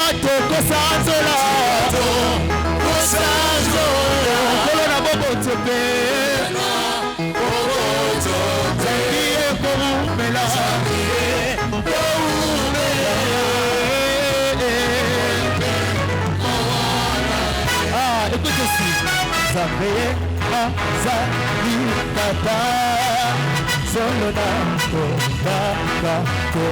Atoko sanzola sanzola kolona bobo tepe Zakiye komumela écoute aussi Zakiye azali tata Solona Kobakate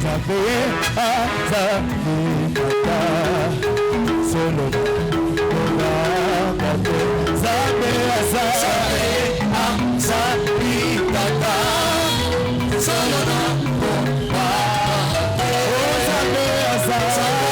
Zakiye azali tata Solona Kobakate Zakiye azali tata Solona Kobakate Zakiye azali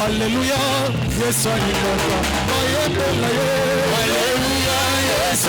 Alléluia, yes, Alléluia, yes,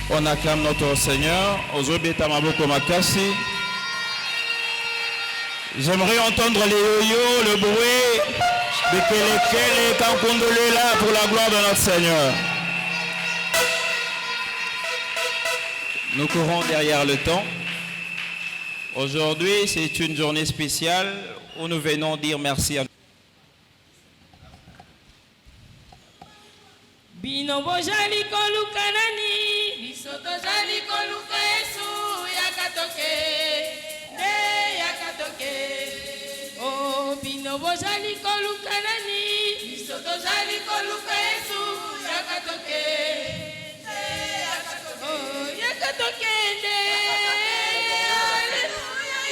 On acclame notre Seigneur. J'aimerais entendre les yo-yo, le bruit de Kelekele et Kankondole là pour la gloire de notre Seigneur. Nous courons derrière le temps. Aujourd'hui, c'est une journée spéciale où nous venons dire merci à nous. Bino bojali koluka nani bisoto jali koluka Yesu yakatoke ne yakatoke oh bino bojali koluka nani bisoto jali koluka Yesu yakatoke ne yakatoke oh yakatoke ne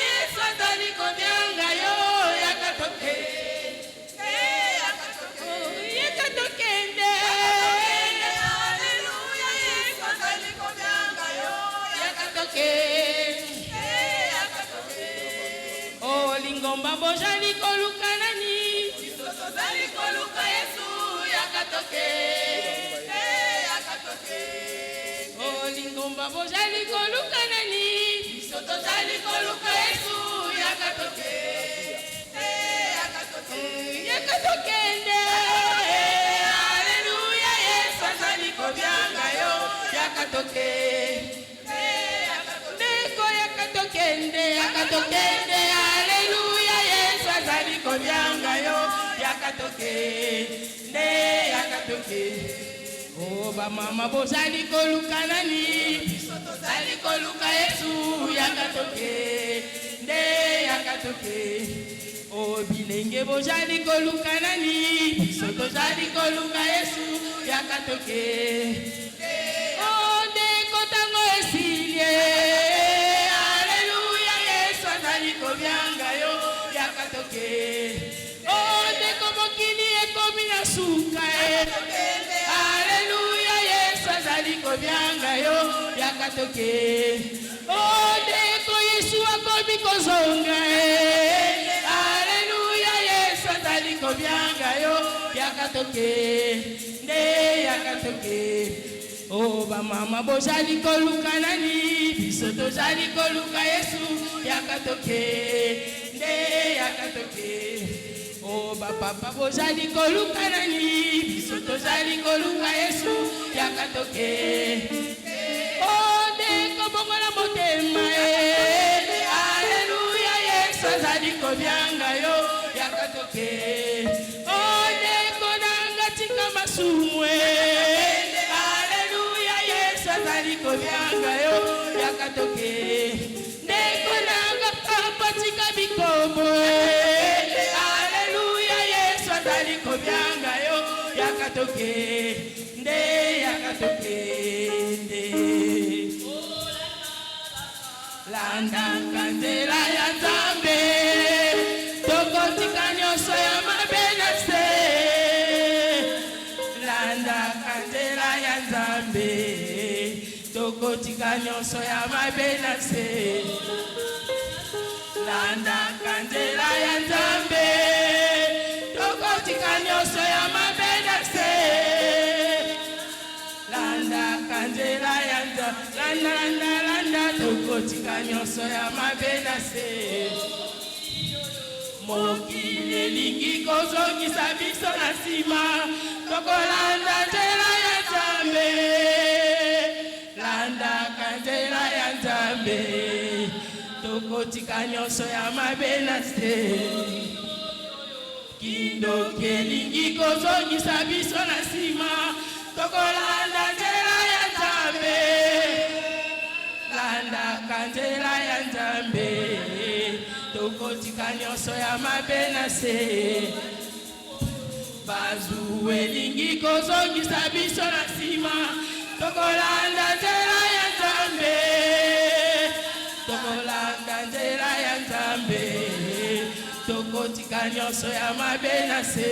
Yesu jali kobyanga yo yakatoke ne yakatoke oh yakatoke ne oh lingomba bojali koluka nani bisoto jali koluka Yesu yakatoke yakatoke oh lingomba bojali koluka nani bisoto jali koluka Yesu yakatoke yakatoke yakatoke haleluya Yesu jali kobyanga yo yakatoke yakatokende haleluya Yesu azali kobyanga yo yakatoke nde yakatoke oh bamama bozali koluka nani biso tozali koluka Yesu yakatoke nde yakatoke oh bilenge bozali koluka nani biso tozali koluka Yesu yakatoke oh nde kotango esilie kobyanga yo yakatoke oh ndeko mokili ekomi na suka haleluya Yesu azali kobyanga yo yakatoke oh ndeko Yesu akomi kozonga haleluya Yesu azali kobyanga yo yakatoke nde yakatoke oh bamama bozali koluka nani biso tozali koluka Yesu yakatoke nde yakatoke oh bapapa bozali koluka nani biso tozali koluka Yesu yakatoke oh ndeko bongola motema haleluya Yesu azali kobyanga yo yakatoke oh ndeko nanga tika masumwe azali kobyanga yo yakatoke ndeko nanga papa tika bikombo haleluya Yesu azali kobyanga yo yakatoke nde yakatoke nde landa kanzela ya Nzambe tokotika nyonso ya mabe na se landa kanzela ya Nzambe tokotika nyonso ya mabe na se landa kanzela ya Nzambe landa tokotika nyonso ya mabe na se mokili elingi kozongisa biso na nsima tokolanda nzela ya Nzambe landaka nzela ya Nzambe tokotika nyonso ya mabe na se kindoki elingi kozongisa biso na nsima tokolanda nzela ya Nzambe landaka nzela ya Nzambe tokotika nyonso ya mabe na se bazu elingi kozongisa biso na nsima tokolanda nzela ya Nzambe tokolanda nzela ya Nzambe tokotika nyonso ya mabe na se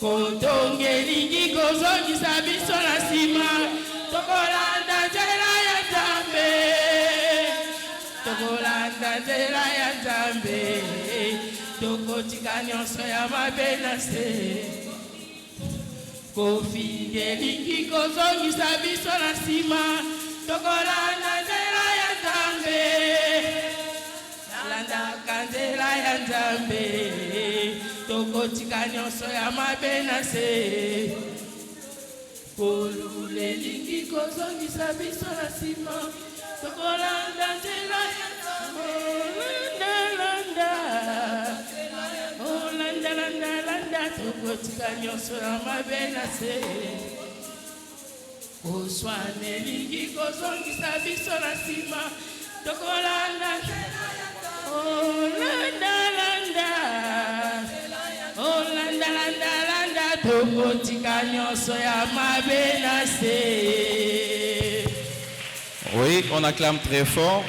kotonga elingi kozongisa biso na nsima tokolanda nzela ya Nzambe tokolanda nzela ya Nzambe tokotika nyonso ya mabe na se kofi elingi kozongisa biso na nsima tokolanda nzela ya Nzambe landaka nzela ya Nzambe tokotika nyonso ya mabe na se polulu elingi kozongisa biso na nsima tokolanda nzela ya Nzambe landa tokotika nyonso ya mabe na se koswana elingi kozongisa biso na nsima tokolanda nzela ya landa tokotika nyonso ya mabe na se. Oui, on acclame très fort.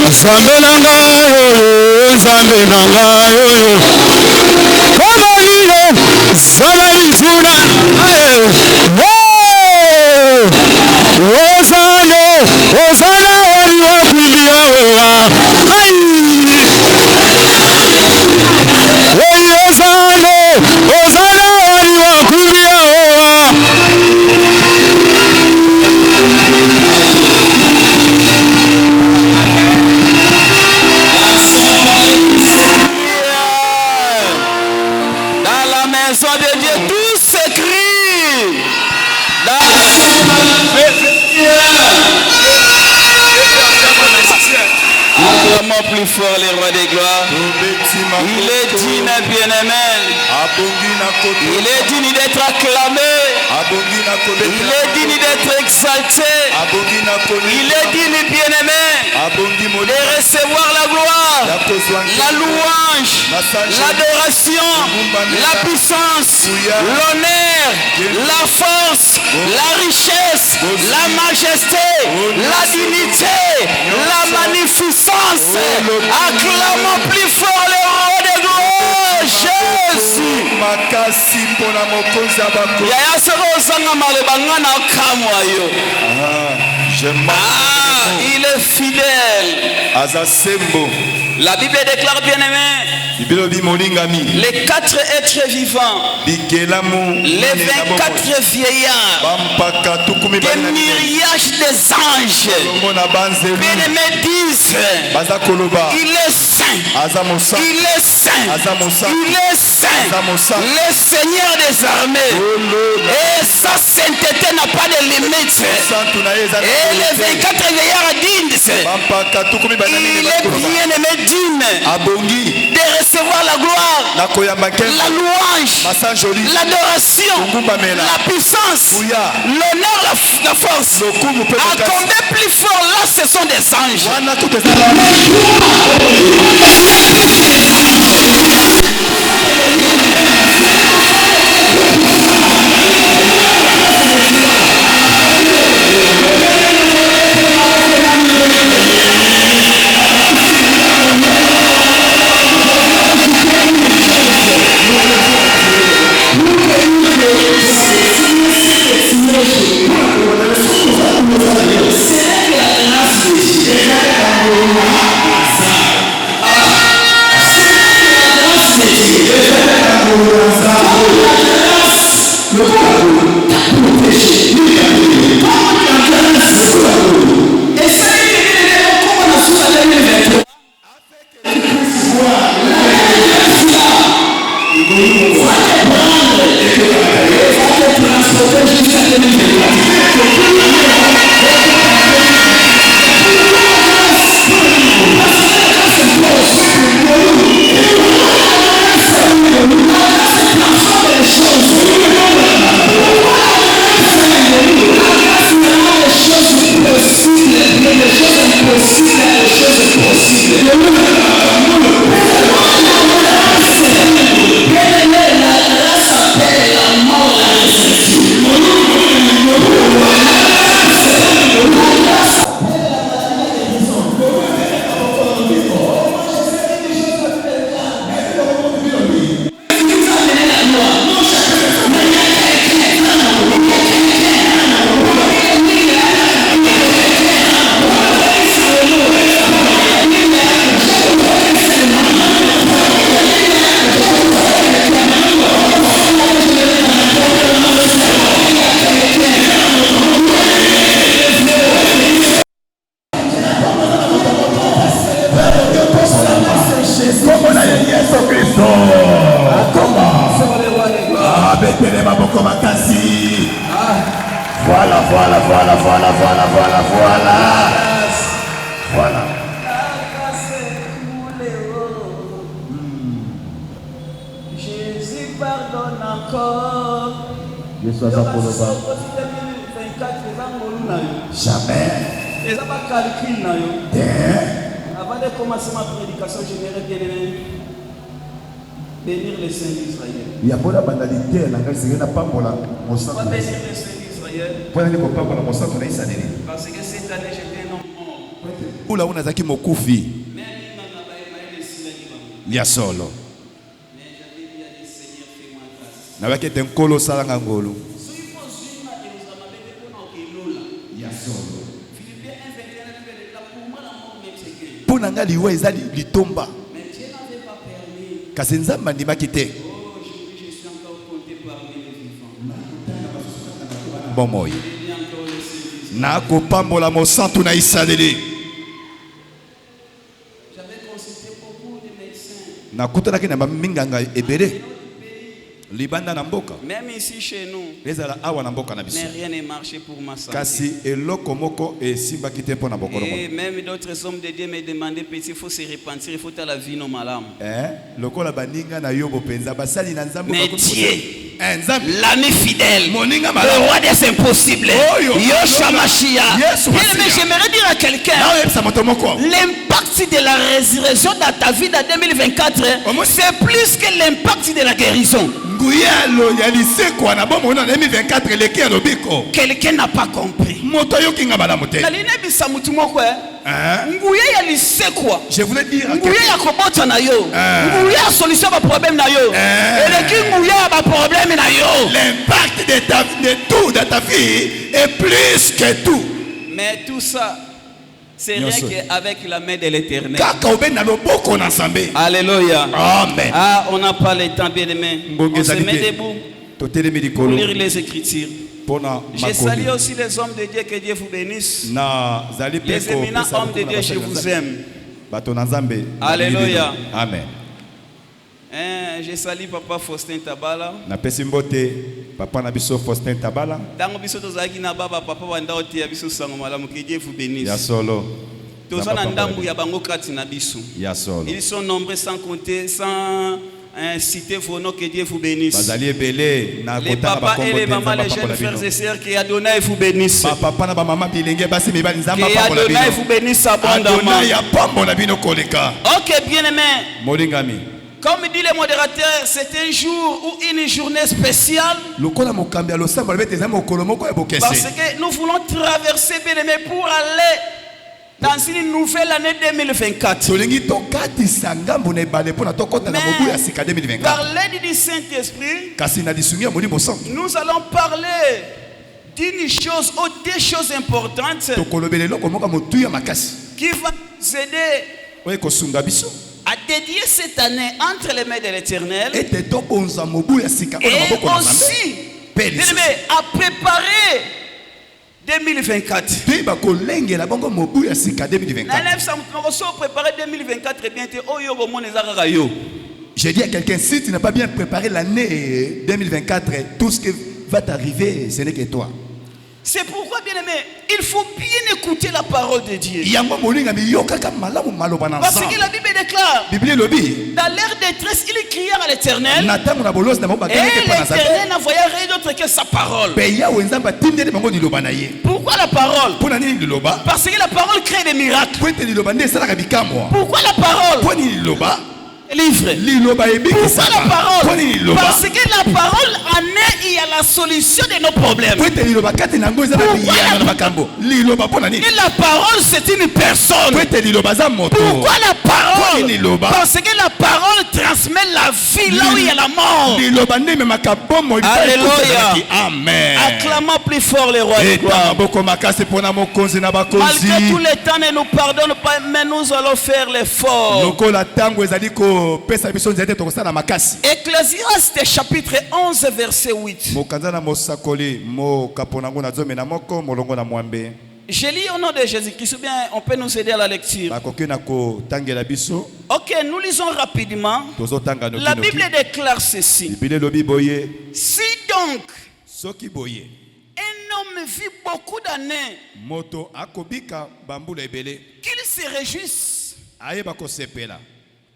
Nzambe nanga yo, Nzambe nanga yo, kama lilo zala lituna, ozano, ozana wali wakulia wewa, ozano, ozana wali wakulia wewa. maison de Dieu, tout s'écrit. Acclamons plus fort les rois des gloires. Il est digne, bien-aimé. Il est digne d'être acclamé. Il est digne d'être exalté. Il est digne, bien-aimé, de recevoir la gloire, la louange, l'adoration, la puissance, l'honneur, la force, la richesse, la majesté, la dignité, la magnificence. Acclamons plus fort le roi de gloire, Jésus. Yaya sero osanga maloba nga na kamwa yo. Il est fidèle. La Bible déclare, bien-aimé, les 4 êtres vivants, les 24 vieillards, des myriages des anges, bien-aimés disent, il est saint, il est saint, il est saint, le Seigneur des armées. Et sa sainteté n'a pas de limite. Et les 24 vieillards disent, il est bien-aimé digne de recevoir la gloire, la louange, l'adoration, la puissance, l'honneur, la force. Accordez plus fort, là ce sont des anges. Bénir les saints d'Israël. Il y a bonne banalité, la grâce n'est pas pour la Pourquoi bénir les saints d'Israël? Parce que cette année j'étais un homme mort. Oula unazaki mokufi. Ya solo. Mais j'avais dit à des seigneurs, fais-moi grâce. Na wake tenkolo salanga ngolu. Ya solo. Philippiens 1:21 déclare pour moi la mort même c'est que. Pour nanga liwa ezali litomba. Mais Dieu n'avait pas permis. Kasi nzamba ndimaki te. Aujourd'hui je suis encore compté parmi les vivants. Bomoy. Na kopambola mosantu na isaleli. J'avais consulté beaucoup de médecins. Na kutanaki na minganga ebele. libanda na mboka Même ici chez nous, ezala awa na mboka na biso mais rien n'est marché pour ma santé. kasi eloko moko esimbaki te mpo na bokolo Et même d'autres hommes de Dieu me demandaient, petit, il faut se repentir, il faut à la vie, nos malames. lokola baninga na yo bopenza basali na nzambe Mais Dieu, nzambe l'ami fidèle, moninga le malamu roi des impossibles, Yoshua Mashiach. Mais j'aimerais dire à quelqu'un, na oyebisa moto moko l'impact de la résurrection dans ta vie dans 2024, c'est plus que l'impact de la guérison. nguyalo ya lisekwa na bomo na 2024 eleki ya lobiko Quelqu'un n'a pas compris. moto yokinga malamu te je voulais dire à nguya ya kobota na yo nguya ya solution ba problème na yo eleki nguya ya ba problème na yo. l'impact de tout dans ta vie est plus que tout. Mais tout ça c'est rien qu'avec la main de l'Éternel. Kaka obe na loboko na Nzambe. Alléluia. Amen. Ah, on n'a pas le temps, bien aimé. On se met debout pour lire les Écritures. Je salue aussi les hommes de Dieu, que Dieu vous bénisse. Les éminents hommes de Dieu, je vous aime. Alléluia. Amen. Je salue Papa Faustin Tabala. Na pesimbote Papa na biso Faustin Tabala. Dango biso tozaki na baba papa wanda oti ya biso sango malamu, que Dieu vous bénisse. Ya solo. Tozana ndambu ya bango kati na biso. Ya solo. Ils sont nombreux sans compter, sans citer vos noms, que Dieu vous bénisse. Les papas et les mamans, les jeunes frères et sœurs, que Adonai vous bénisse. Que Adonai vous bénisse abondamment. Ok, bien aimé. Comme dit le modérateur, c'est un jour ou une journée spéciale. Parce que nous voulons traverser, bien aimé, pour aller dans une nouvelle année 2024. Mais par l'aide du Saint-Esprit, nous allons parler d'une chose ou des choses importantes qui va nous aider à dédier cette année entre les mains de l'Éternel et aussi à préparer 2024. J'ai dit à quelqu'un, si tu n'as pas bien préparé l'année 2024, tout ce qui va t'arriver, ce n'est que toi. C'est pourquoi, bien aimé, il faut bien écouter la parole de Dieu. Parce que la Bible déclare, dans l'air de détresse, il cria à l'Éternel. Et l'Éternel n'envoya rien d'autre que sa parole. Pourquoi la parole? Parce que la parole crée des miracles. Pourquoi la parole? Livre. Pourquoi la parole? Parce que la parole en est, il y a la solution de nos problèmes. Pourquoi la parole, c'est une personne. Pourquoi la parole? Parce que la parole transmet la vie là où il y a la mort. Alléluia. Amen. Acclamons plus fort les rois de gloire. Malgré tout le temps, ne nous pardonne pas, mais nous allons faire l'effort. Ecclésiaste chapitre 11 verset 8. Je lis au nom de Jésus-Christ, ou bien on peut nous aider à la lecture. Ok, nous lisons rapidement. La Bible déclare ceci. Si donc un homme vit beaucoup d'années, qu'il se réjouisse.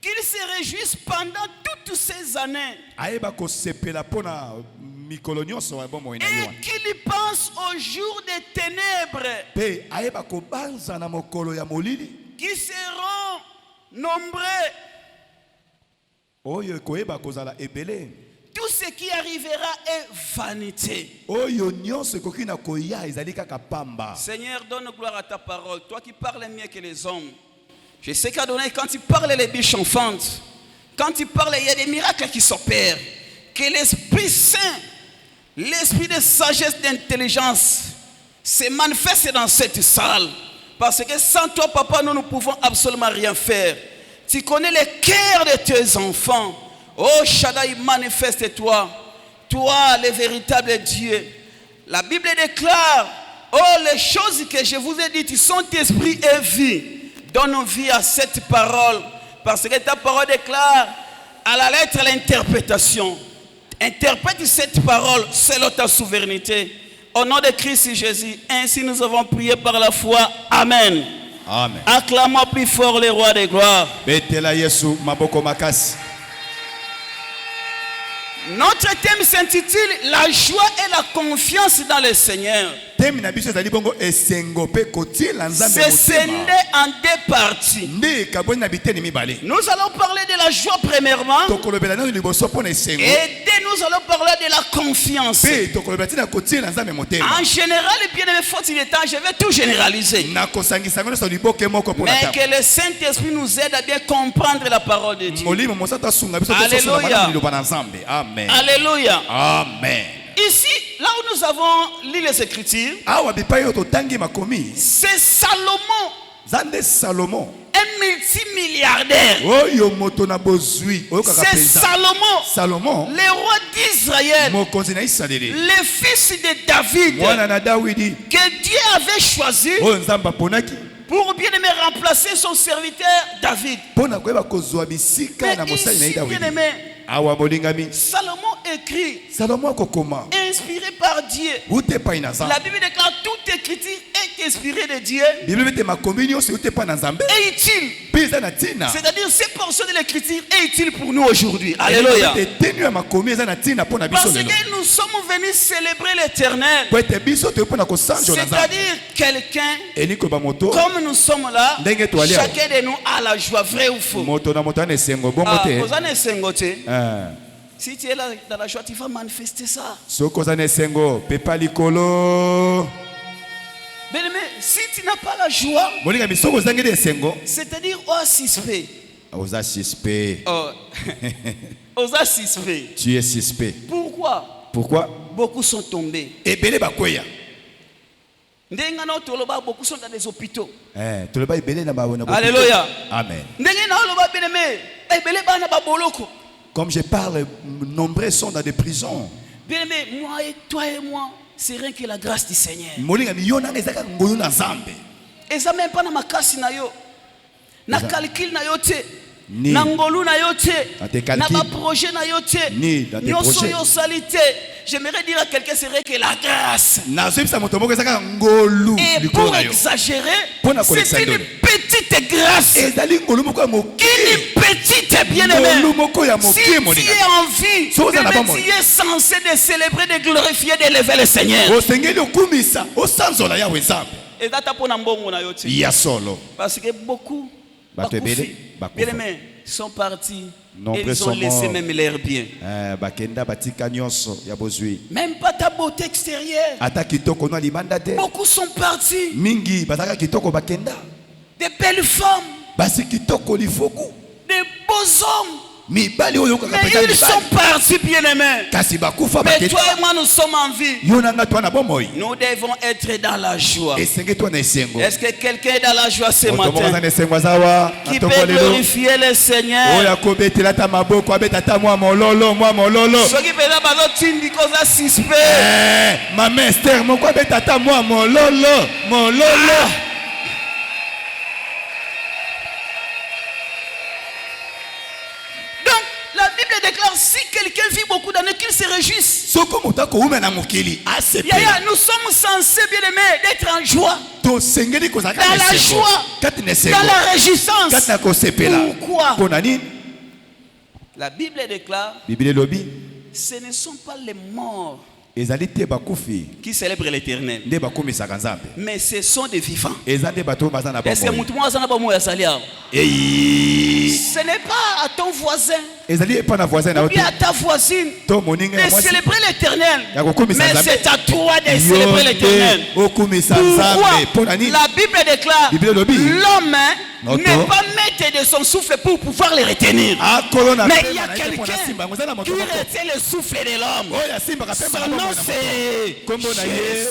Qu'il se réjouisse pendant toutes ces années. Et qu'il pense au jour des ténèbres qui seront nombreux. Tout ce qui arrivera est vanité. Seigneur, donne gloire à ta parole. Toi qui parles mieux que les hommes. Je sais qu'Adonai, quand il parle, les biches chanfantes. Quand il parle, il y a des miracles qui s'opèrent. Que l'Esprit Saint, l'esprit de sagesse, d'intelligence, se manifeste dans cette salle. Parce que sans toi, papa, nous ne pouvons absolument rien faire. Tu connais les cœurs de tes enfants. Oh Shaddai, manifeste-toi. Toi, le véritable Dieu. La Bible déclare, oh, les choses que je vous ai dites sont esprit et vie. Donne vie à cette parole. Parce que ta parole déclare à la lettre l'interprétation. Interprète cette parole selon ta souveraineté. Au nom de Christ Jésus, ainsi nous avons prié par la foi. Amen. Amen. Acclamons plus fort le roi des gloires. Betela Yesu maboko makasi. Notre thème s'intitule La joie et la confiance dans le Seigneur. C'est scindé en deux parties. Nous allons parler de la joie premièrement. Et nous allons parler de la confiance. En général, bien aimé, faute de temps, je vais tout généraliser. Mais que le Saint-Esprit nous aide à bien comprendre la parole de Dieu. Alléluia. Amen. Alléluia. Amen. Ici, là où nous avons lu les Écritures, c'est Salomon, un multimilliardaire. C'est Salomon, le roi d'Israël, le fils de David, que Dieu avait choisi pour bien aimer remplacer son serviteur David. Mais ici, bien aimé, Salomon écrit, inspiré par Dieu. La Bible déclare toute écriture est inspirée de Dieu et utile. C'est-à-dire cette portion de l'écriture est utile pour nous aujourd'hui. Alléluia. Parce que nous sommes venus célébrer l'Éternel. C'est-à-dire quelqu'un, comme nous sommes là, chacun de nous a la joie, vrai ou faux. Si tu es là dans la joie, tu vas manifester ça. Mais si tu n'as pas la joie, c'est-à-dire suspect. Tu es suspect. Pourquoi? Beaucoup sont tombés. Beaucoup sont dans les hôpitaux. Alléluia. Amen. Comme je parle, nombreux sont dans des prisons. Bien aimé, moi et toi et moi, c'est rien que la grâce du Seigneur. Et ça même pas dans ma casse na yo, na calcul na yo te, na ngolu na yo te, na ma projet na yo te, nyoso yo salité. J'aimerais dire à quelqu'un c'est vrai que la grâce. Et pour exagérer, c'est une petite grâce. Une petite bien-aimée. Si tu es en vie, tu es censé de célébrer, de glorifier, d'élever le Seigneur. Et parce que beaucoup bien-aimés sont partis. Et ils ont laissé même l'air bien. Même pas ta beauté extérieure. Beaucoup sont partis. Des belles femmes. Des beaux hommes. Mais ils sont partis bien aimés. Mais toi et moi nous sommes en vie. Nous devons être dans la joie. Est-ce que quelqu'un est dans la joie ce matin? Qui peut glorifier le Seigneur? Ceux qui peuvent être suspect. Maman Esther, mon quoi bête moi mon lolo. Si quelqu'un vit beaucoup d'années, qu'il se réjouisse. Nous sommes censés, bien aimés, d'être en joie. Dans la joie. Dans la réjouissance. Pourquoi? La Bible déclare, ce ne sont pas les morts qui célèbrent l'Éternel, mais ce sont des vivants. Est-ce que ce n'est pas à ton voisin ou bien à ta voisine de célébrer l'Éternel, mais c'est à toi de célébrer l'Éternel. Pourquoi? La Bible déclare, l'homme n'est pas maître de son souffle pour pouvoir le retenir. Mais il y a quelqu'un qui retient le souffle de l'homme. Son nom c'est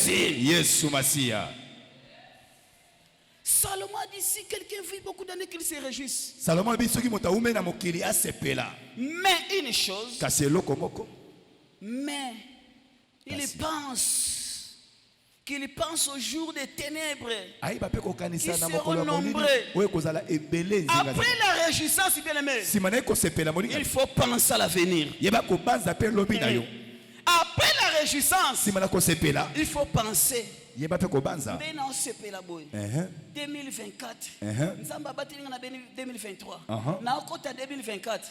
Jésus. Salomon a dit si quelqu'un vit beaucoup d'années qu'il se réjouisse. Mais une chose, mais il pense qu'il pense au jour des ténèbres. Qui seront nombreux. Après la réjouissance, bien aimé, il faut penser à l'avenir. Après la réjouissance, il faut penser. 2024. 2023. Naokota 2024.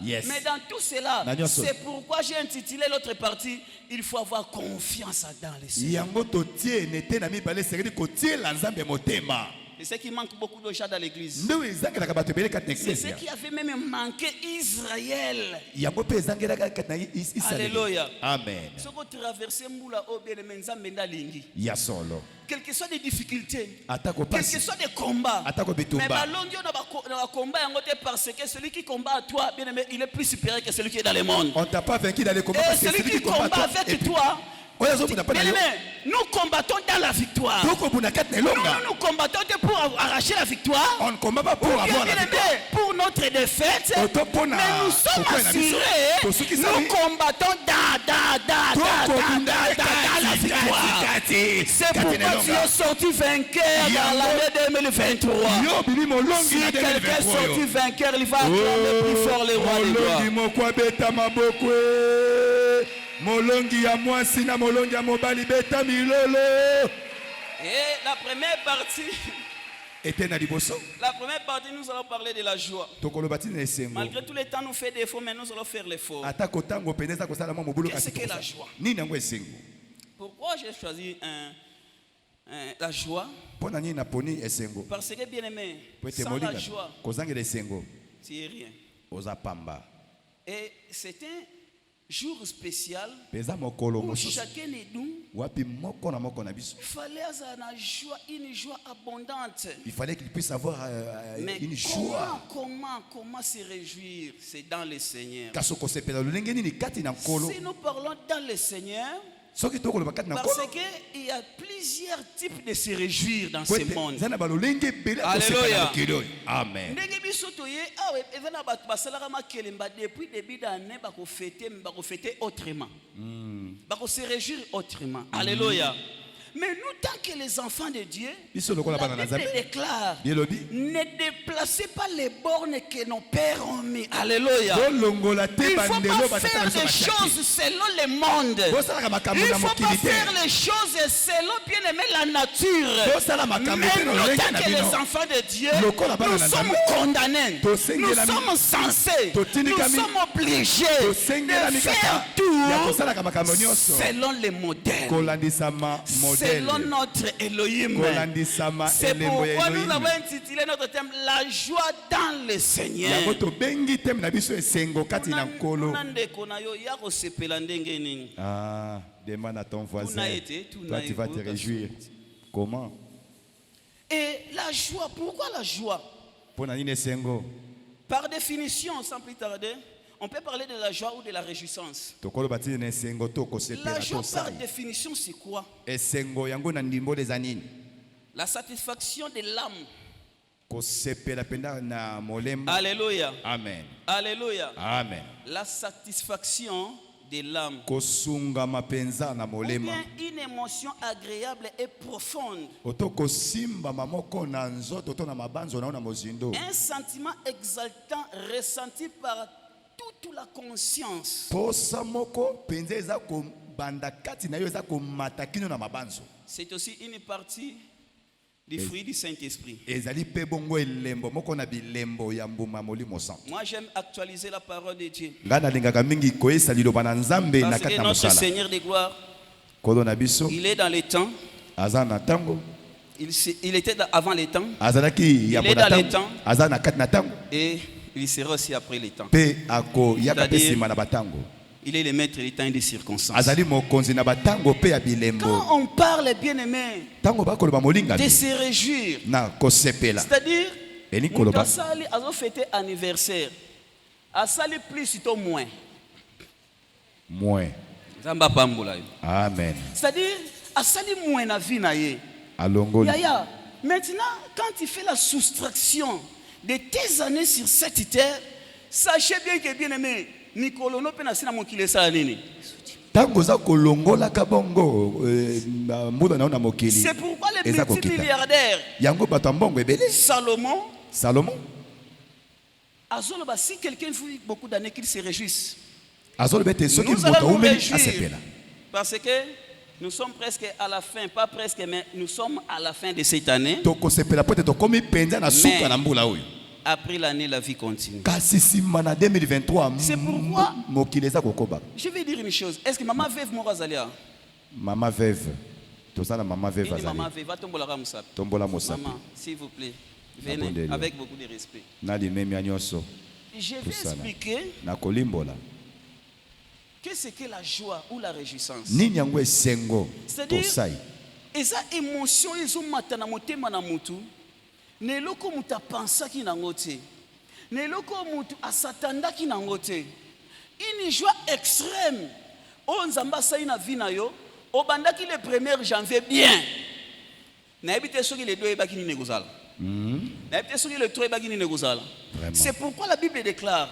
Yes. Mais dans tout cela, c'est pourquoi j'ai intitulé l'autre partie, il faut avoir confiance dans le Seigneur. C'est ce qui manque beaucoup de gens dans l'église. C'est ce qui avait même manqué Israël. Alléluia. Amen. Quelles que soient les difficultés, quels que soient les combats, mais parce que celui qui combat à toi, bien aimé, il est plus supérieur que celui qui est dans le monde. On t'a pas vaincu dans les combats. Et celui qui combat avec toi, bien aimé, nous combattons dans la victoire. Nous combattons pour arracher la victoire. On ne combat pas pour avoir la victoire. Pour notre défaite. Mais nous sommes assurés. Nous combattons dans la victoire. C'est pourquoi tu es sorti vainqueur dans l'année 2023. Si quelqu'un est sorti vainqueur, il va acclamer plus fort les rois des gloires. Molongi ya mwasi na molongi ya mobali beta milolo. Et la première partie. La première partie, nous allons parler de la joie. Malgré tous les temps, nous faisons des défauts, mais nous allons faire l'effort. Qu'est-ce que la joie? Pourquoi j'ai choisi la joie? Parce que, bien aimé, sans la joie, c'est rien. Et c'est un jour spécial où chacun de nous fallait avoir une joie abondante. Il fallait qu'il puisse avoir une joie. Comment se réjouir? C'est dans le Seigneur. Si nous parlons dans le Seigneur, parce qu'il y a plusieurs types de se réjouir dans ce monde. Alléluia. Amen. Depuis le début d'année, il faut fêter autrement. Il faut se réjouir autrement. Alléluia. Mais nous, tant que les enfants de Dieu, la Bible déclare, ne déplacez pas les bornes que nos pères ont mis. Alléluia. Il ne faut pas faire des choses selon le monde. Il ne faut pas faire les choses selon, bien aimé, la nature. Mais nous, tant que les enfants de Dieu, nous sommes condamnés. Nous sommes censés. Nous sommes obligés de faire tout selon les modèles. Selon notre Elohim. C'est pourquoi nous avons intitulé notre thème la joie dans le Seigneur. Ah, demande à ton voisin. Toi, tu vas te réjouir. Comment? Et la joie, pourquoi la joie? Par définition, sans plus tarder, on peut parler de la joie ou de la réjouissance. La joie par définition, c'est quoi? La satisfaction de l'âme. Alléluia. Amen. Alléluia. Amen. La satisfaction de l'âme. Ou bien une émotion agréable et profonde. Un sentiment exaltant ressenti par toute la conscience. C'est aussi une partie du fruit du Saint-Esprit. Moi, j'aime actualiser la parole de Dieu. Parce que notre Seigneur de gloire, il est dans les temps. Il était avant les temps. Il est dans les temps. Et il sera aussi après les temps. Il est le maître du temps et des circonstances. Quand on parle, bien aimé, de se réjouir, c'est-à-dire, on a fêté anniversaire. A sali plus ou moins. Amen. C'est-à-dire, a sali moins na vie na ye. Maintenant, quand tu fais la soustraction de tes années sur cette terre, sachez bien que, bien aimé, Nicolo no pena sina mokile sa nini. C'est pourquoi les multimilliardaires, Salomon, si quelqu'un vit beaucoup d'années qu'il se réjouisse, nous allons nous réjouir parce que nous sommes presque à la fin, pas presque, mais nous sommes à la fin de cette année. Mais après l'année, la vie continue. C'est pourquoi je vais dire une chose. Est-ce que maman veuve Morazalia? Maman veuve. Maman veuve. Maman s'il vous plaît, venez avec beaucoup de respect. Je vais expliquer qu'est-ce que la joie ou la réjouissance. C'est-à-dire, et ça émotion, ils ont matana motema na mutu. Ne loko muta pensa ki nangote. Ne loko mutu asatanda ki nangote. Une joie extrême. On zamba sa ina vina yo. Obanda ki le 1er janvier bien. Na ebite soki le 2 ebaki ni negozala. Na ebite soki le 3 ebaki ni negozala. C'est pourquoi la Bible déclare: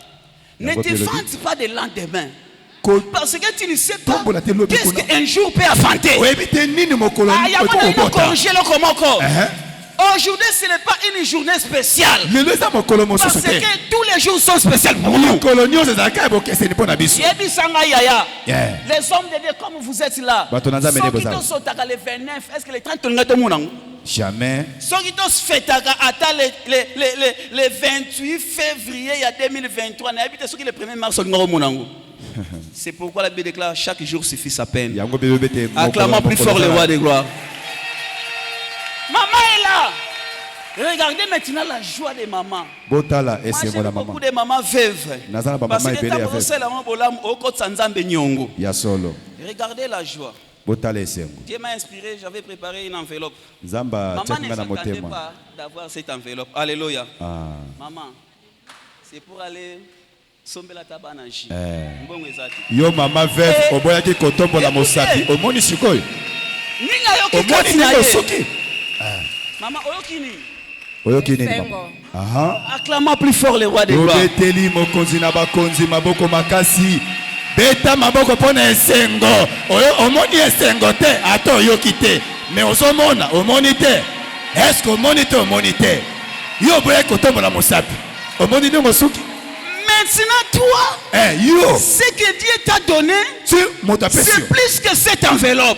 ne te vante pas de lendemain. Parce que tu ne sais pas qu'est-ce qu'un jour peut affronter. Aujourd'hui, ce n'est pas une journée spéciale. Parce que tous les jours sont spéciaux pour nous. Les hommes de Dieu, comme vous êtes là, ceux qui sont le 29, est-ce que les 30 jamais. Ceux qui sont fait le 28 février 2023, ceux qui le 1er mars, c'est pourquoi la Bible déclare: chaque jour suffit sa peine. Acclamons plus fort le roi des gloires. Maman est là. Regardez maintenant la joie de maman. Moi j'aime beaucoup de mamans veuves. Parce que regardez la joie. Dieu m'a inspiré, j'avais préparé une enveloppe. Maman ne s'attendait pas d'avoir cette enveloppe. Alléluia. Maman, c'est pour aller somber la tabanaji. Yo maman veuve, oboyaki kotombola mosapi. Omoni sikoyo. Maman, oyokini. Oyokini. Acclamons plus fort le roi des gloires. Obeteli mokonzi na bakonzi maboko makasi. Beta maboko pona esengo. Omoni esengo te, ato yokite. Mais osomona, omoni te. Est-ce que omoni te, omoni te? Yo boye kotombola mosapi. Omoni ne mosuki. Maintenant, toi, ce que Dieu t'a donné, c'est plus que cette enveloppe.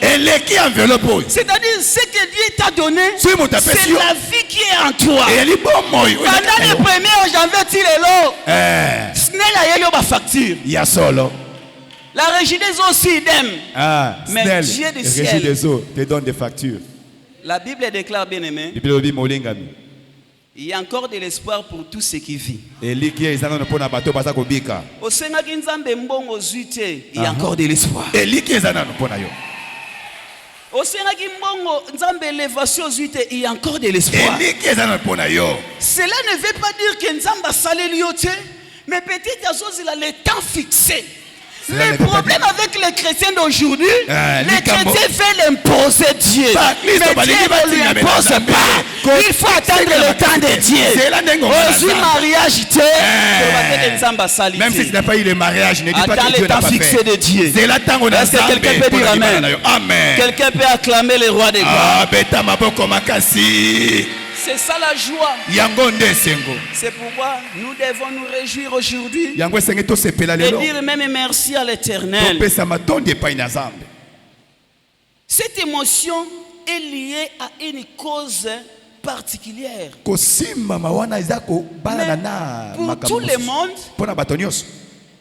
C'est-à-dire, ce que Dieu t'a donné, c'est la vie qui est en toi. Pendant les 1er janvier, tu es là. Ce n'est pas facture. La régie des eaux, aussi idem. Mais Dieu du ciel te donne des factures. La Bible déclare, bien aimé, il y a encore de l'espoir pour tous ceux qui vivent. Il y a encore de l'espoir. Il y a encore de l'espoir. Cela ne veut pas dire que Nzamba salé, mais peut-être qu'il a le temps fixé. Le problème avec les chrétiens d'aujourd'hui, les chrétiens veulent imposer Dieu. Mais Dieu ne lui impose pas. Il faut attendre le temps de Dieu. Aujourd'hui, mariage, même si tu n'as pas eu le mariage, ne dis pas que Dieu n'a pas fait. Attends le temps fixé de Dieu. C'est là tant qu'on a. Est-ce que quelqu'un peut dire Amen? Amen. Quelqu'un peut acclamer le roi des gloires. C'est ça la joie. C'est pourquoi nous devons nous réjouir aujourd'hui et dire même merci à l'Éternel. Cette émotion est liée à une cause particulière. Mais pour tout le monde,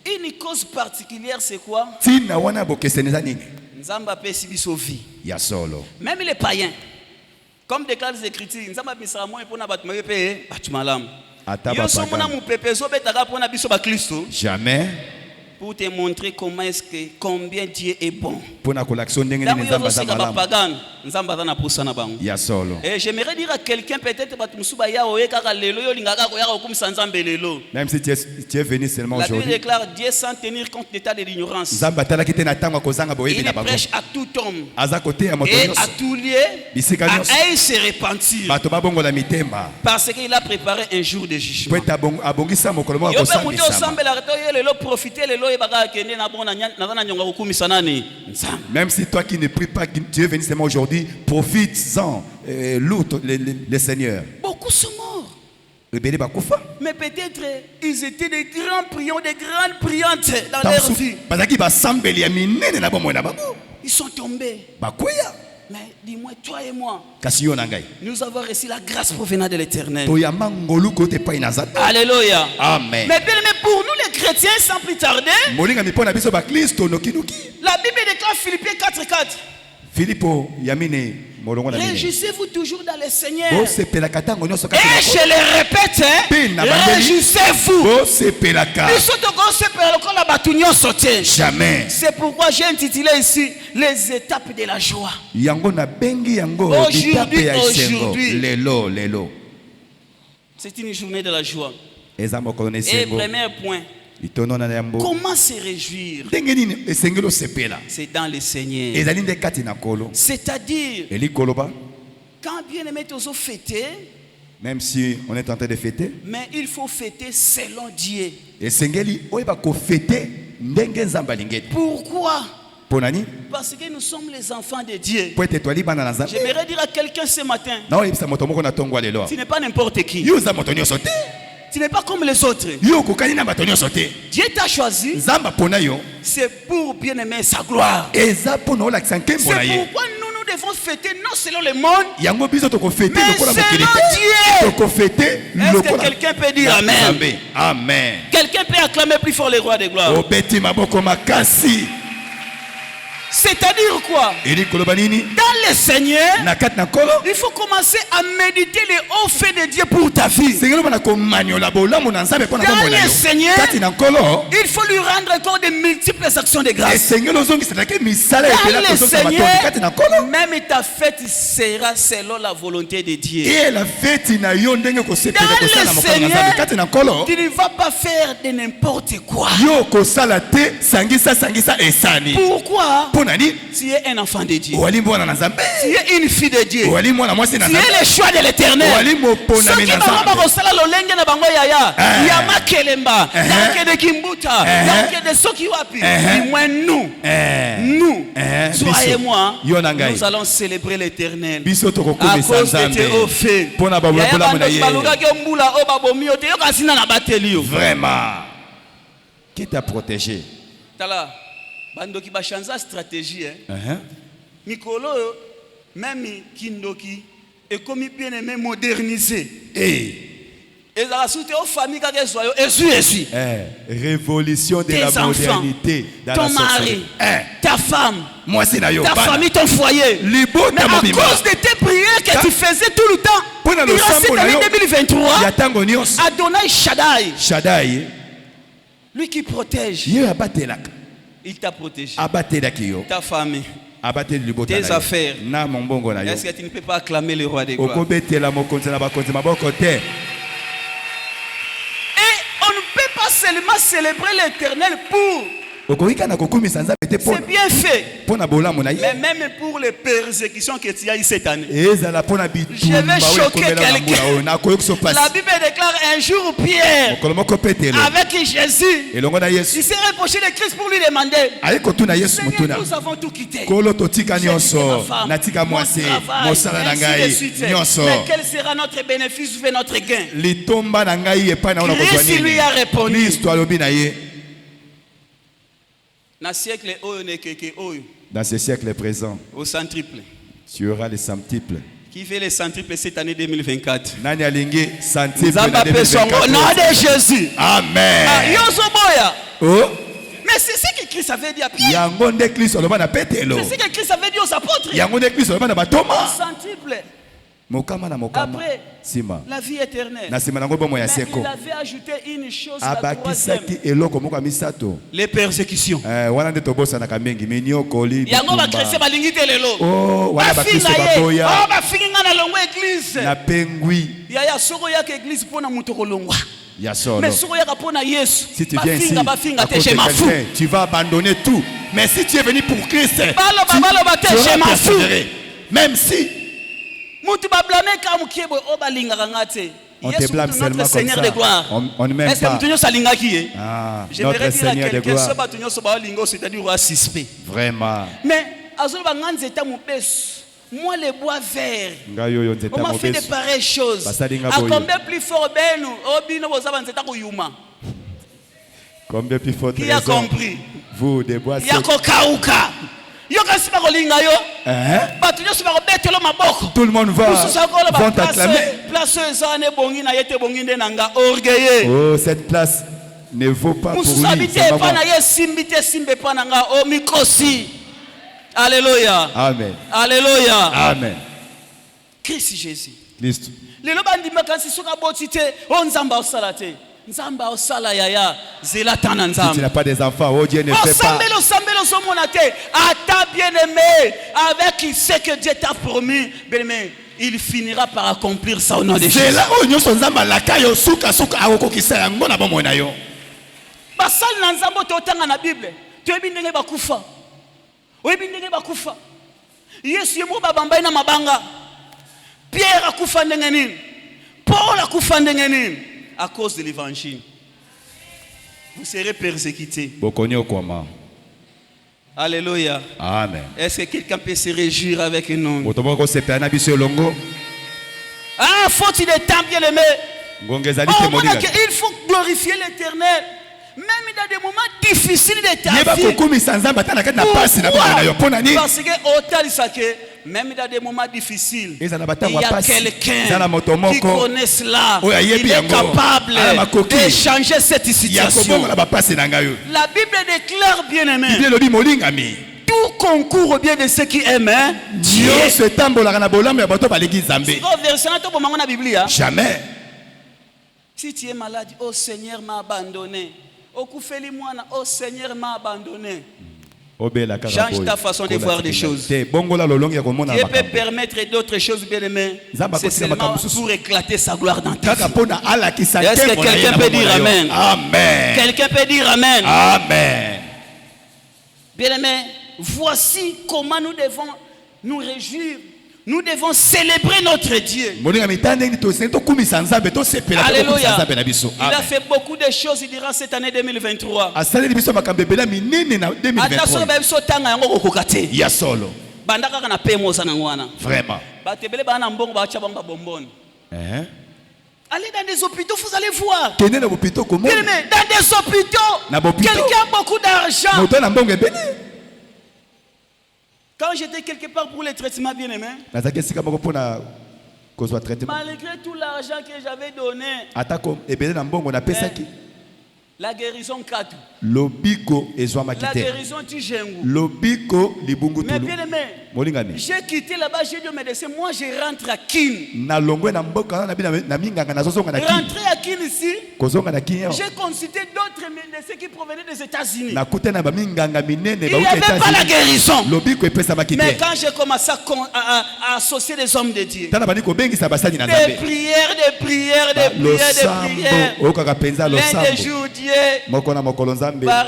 une cause particulière, c'est quoi? Nzamba pesi biso vie. Même les païens. Comme déclare les Écritures, jamais. Pour te montrer comment est-ce que combien Dieu est bon. Nzamba za na posa na bango. Ya solo. Et j'aimerais dire à quelqu'un peut-être batusuba ya oye kaka lelo yo lingaka ko ya ko kumisa nzambe lelo. Même si tu es venu seulement La Bible aujourd'hui. déclare Dieu sans tenir compte d'état de l'ignorance. Nzamba tala kite na tango kozanga boyebi Il na bango. prêche à tout homme Aza côté ya moto et nyonso. à tout lieu Bisika nyonso. à se repentir Bato babongo la mitema. parce qu'il a préparé un jour de jugement. Po abongisa mokolo mo Yo pe kosambisa. muto osambela to ye lelo profiter lelo ye baka kende na bona na na nyonga kokumisa nani nzambe. Même si toi qui ne pries pas, que tu es venu seulement aujourd'hui, profites-en, loue le Seigneur. Beaucoup sont morts. Rebelle bakufa. Mais peut-être ils étaient des grands priants, des grandes priantes dans leur vie. Bazaki basambeli ya minene na bomo na bango. Ils sont tombés. Bakoya. Mais dis-moi, toi et moi, Kasi yo na ngai. nous avons reçu la grâce provenant de l'Éternel. Toyamba ngolu kote pa inazata. Alléluia. Amen. Mais bien, mais pour nous les chrétiens, sans plus tarder, Molinga mipona biso ba Kristo nokinuki. la Bible déclare Philippiens 4:4. Philippo yamine molongo na mine. Réjouissez-vous toujours dans le Seigneur. Bo sepelaka tango nyonso Et kati na je le répète, réjouissez-vous. Bo sepelaka. Jamais. C'est pourquoi j'ai intitulé ici les étapes de la joie. Yango na bengi yango bitape ya isengo. Lelo. C'est une journée de la joie. Eza mokolo na Et isengo. premier point, Itono na yambo. comment se réjouir? Ndenge nini esengelo sepela. C'est dans le Seigneur. Ezali nde kati na kolo. C'est-à-dire, Eli koloba. quand bien aimé tous fêter, Même si on est en train de fêter, mais il faut fêter selon Dieu. esengeli oyeba ko fêter ndenge nzamba lingeti. Pourquoi? Ponani? Parce que nous sommes les enfants de Dieu. Po ete toali bana na nzambe. J'aimerais dire à quelqu'un ce matin, Na oyebisa moto moko na tongo lelo. tu n'es pas n'importe qui. Yo za moto nyonso te. Tu n'es pas comme les autres. Yo kokani na bato nyonso te. Dieu t'a choisi, Nzamba pona yo. c'est pour bien aimer sa gloire. Eza pona olakisa nkembo C'est na ye. pourquoi nous devons fêter non selon le monde. Yango biso toko fêter Mais lokola selon mokili Dieu. te. Toko fêter Est-ce que lokola. quelqu'un peut dire Amen? Nzambe. Amen. Quelqu'un peut acclamer plus fort les rois des gloires. Obeti maboko makasi. C'est-à-dire quoi? Eli koloba nini? Dans le Seigneur, Na kati na kolo. il faut commencer à méditer les hauts faits de Dieu pour ta vie. Sengelo bana ko maniola bolamu na nzambe pona Dans bombo na le yo. Seigneur, Kati na kolo. il faut lui rendre encore de multiples actions de grâce. Esengelo zongi sadake misala epela Dans le kozo sa Seigneur, matondi kati na kolo. même ta fête sera selon la volonté de Dieu. Et la fête na yo ndenge ko sepela Dans ko sala le mokolo na Seigneur, nzambe kati na kolo. tu ne vas pas faire de n'importe quoi. Yo ko sala te sangisa esani. Pourquoi? Pona ni? Tu es un enfant de Dieu. Wali mwana na nzambe. Tu es une fille de Dieu. Wali mwana mwasi na Tu nzambe. es le choix de l'Éternel. Wali mopona Ceux qui na nzambe. vont kosala lolenge na bango yaya. Yama kelemba. Yake de kimbuta. Yake de soki wapi. Dis-moi nous. Nous. Toi et moi. Nous allons célébrer l'Éternel. Biso toko À komisa cause de nzambe. tes hauts faits. Pona ba bola mona ye. Vraiment. Qui t'a protégé? Tala. Bandoki ba chanza stratégie hein. Mikolo même kindoki et comme bien aimé modernisé. Et la suite aux familles qui soient essuie. Révolution de la modernité dans ton la société. mari, ta femme, moi c'est nayo. Ta famille, ton foyer. Mais à cause de tes prières que tu faisais tout le temps, durant cette année 2023, Adonai Shaddai, lui qui protège, il t'a protégé. Ta famille, tes affaires. Est-ce que tu ne peux pas acclamer le roi des gloires? Et on ne peut pas seulement célébrer l'Éternel pour... C'est bien fait. Mais même pour les persécutions que tu as eues cette année. Je vais choquer quelqu'un. La Bible déclare un jour Pierre avec Jésus. Il s'est reproché de Christ pour lui demander. Seigneur, nous avons tout quitté. Ma femme, mais quel sera notre bénéfice ou notre gain? Christ lui a répondu. Dans ce siècle présent, au centuple, tu auras les centuples. Qui fait les centuples cette année 2024? Nous au nom de Jésus. Amen. Oh. Mais c'est ce que Christ avait dit à Pierre. C'est ce que Christ avait dit aux apôtres. Au centuple. Après, Sima. la vie éternelle. Na sima nango bomo ya Mais seko. il avait ajouté une chose, la troisième. Abakisaki eloko moko misato. Les persécutions. Wana nde tobosa na kamengi minyokoli. Yango ba krese balingi te lelo. Oh, wana ba krese baboya. Oh, ba finga na longo église. Na pengui. Ya soko ya ke église pona muto kolongwa. Ya solo. Mais soko ya pona Yesu. Si tu viens ici, je m'en fous. tu vas abandonner tout. Mais si tu es venu pour Christ, je m'en fous. Même si on te blâme seulement comme Seigneur de gloire. On ne m'aime pas. J'aimerais dire à quelqu'un vraiment. Mais moi les bois verts, on m'a fait de pareilles choses. À combien plus fort combien plus fort qui a compris? Vous des bois secs. Tout le monde vont t'acclamer. Oh, cette place ne vaut pas pour lui. Alléluia. Amen. Alléluia. Amen. Christ Jésus. Christ. Si tu n'as pas des enfants, oh Dieu ne fait pas. Bien-aimé, avec ce que Dieu t'a promis, bien-aimé, il finira par accomplir ça au nom de Jésus. C'est là où nous sommes la Bible. Tu es bien bakufa. Oui, bien bakufa. Yesu yemo babamba na mabanga. Pierre akufa ndengenini. Paul akufa ndengenini. À cause de l'évangile, vous serez persécutés. Alléluia. Amen. Est-ce que quelqu'un peut se réjouir avec nous? Ah, faut-il de temps, bien aimé? Il faut glorifier l'Éternel. Même dans des moments difficiles de ta vie. Parce que même dans des moments difficiles, il y a quelqu'un qui connaît cela. Il est capable de changer cette situation. La Bible déclare, bien aimé, tout concourt au bien de ceux qui aiment Dieu. Jamais. Si tu es malade, oh Seigneur m'a abandonné. Oh Seigneur m'a abandonné. Change ta façon de voir des choses. Dieu peut permettre d'autres choses, bien aimé. C'est seulement pour éclater sa gloire dans ta vie. Est-ce que quelqu'un peut dire Amen? Amen. Quelqu'un peut dire Amen? Amen. Bien aimé, voici comment nous devons nous réjouir. Nous devons célébrer notre Dieu. Alléluia. Il a fait beaucoup de choses durant cette année 2023. Attention, vraiment. Allez dans des hôpitaux, vous allez voir. Dans des hôpitaux, quelqu'un a beaucoup d'argent. Quand j'étais quelque part pour les traitements, bien aimé, malgré tout l'argent que j'avais donné, la guérison Katu, la guérison Tijengu, mais bien aimé, j'ai quitté là-bas, j'ai dit au médecin, moi je rentre à Kin. Rentrer à Kin ici, j'ai consulté d'autres médecins qui provenaient des États-Unis. Il n'y avait pas la guérison. Mais quand j'ai commencé à associer les hommes de Dieu, des prières, l'un des jours Dieu, par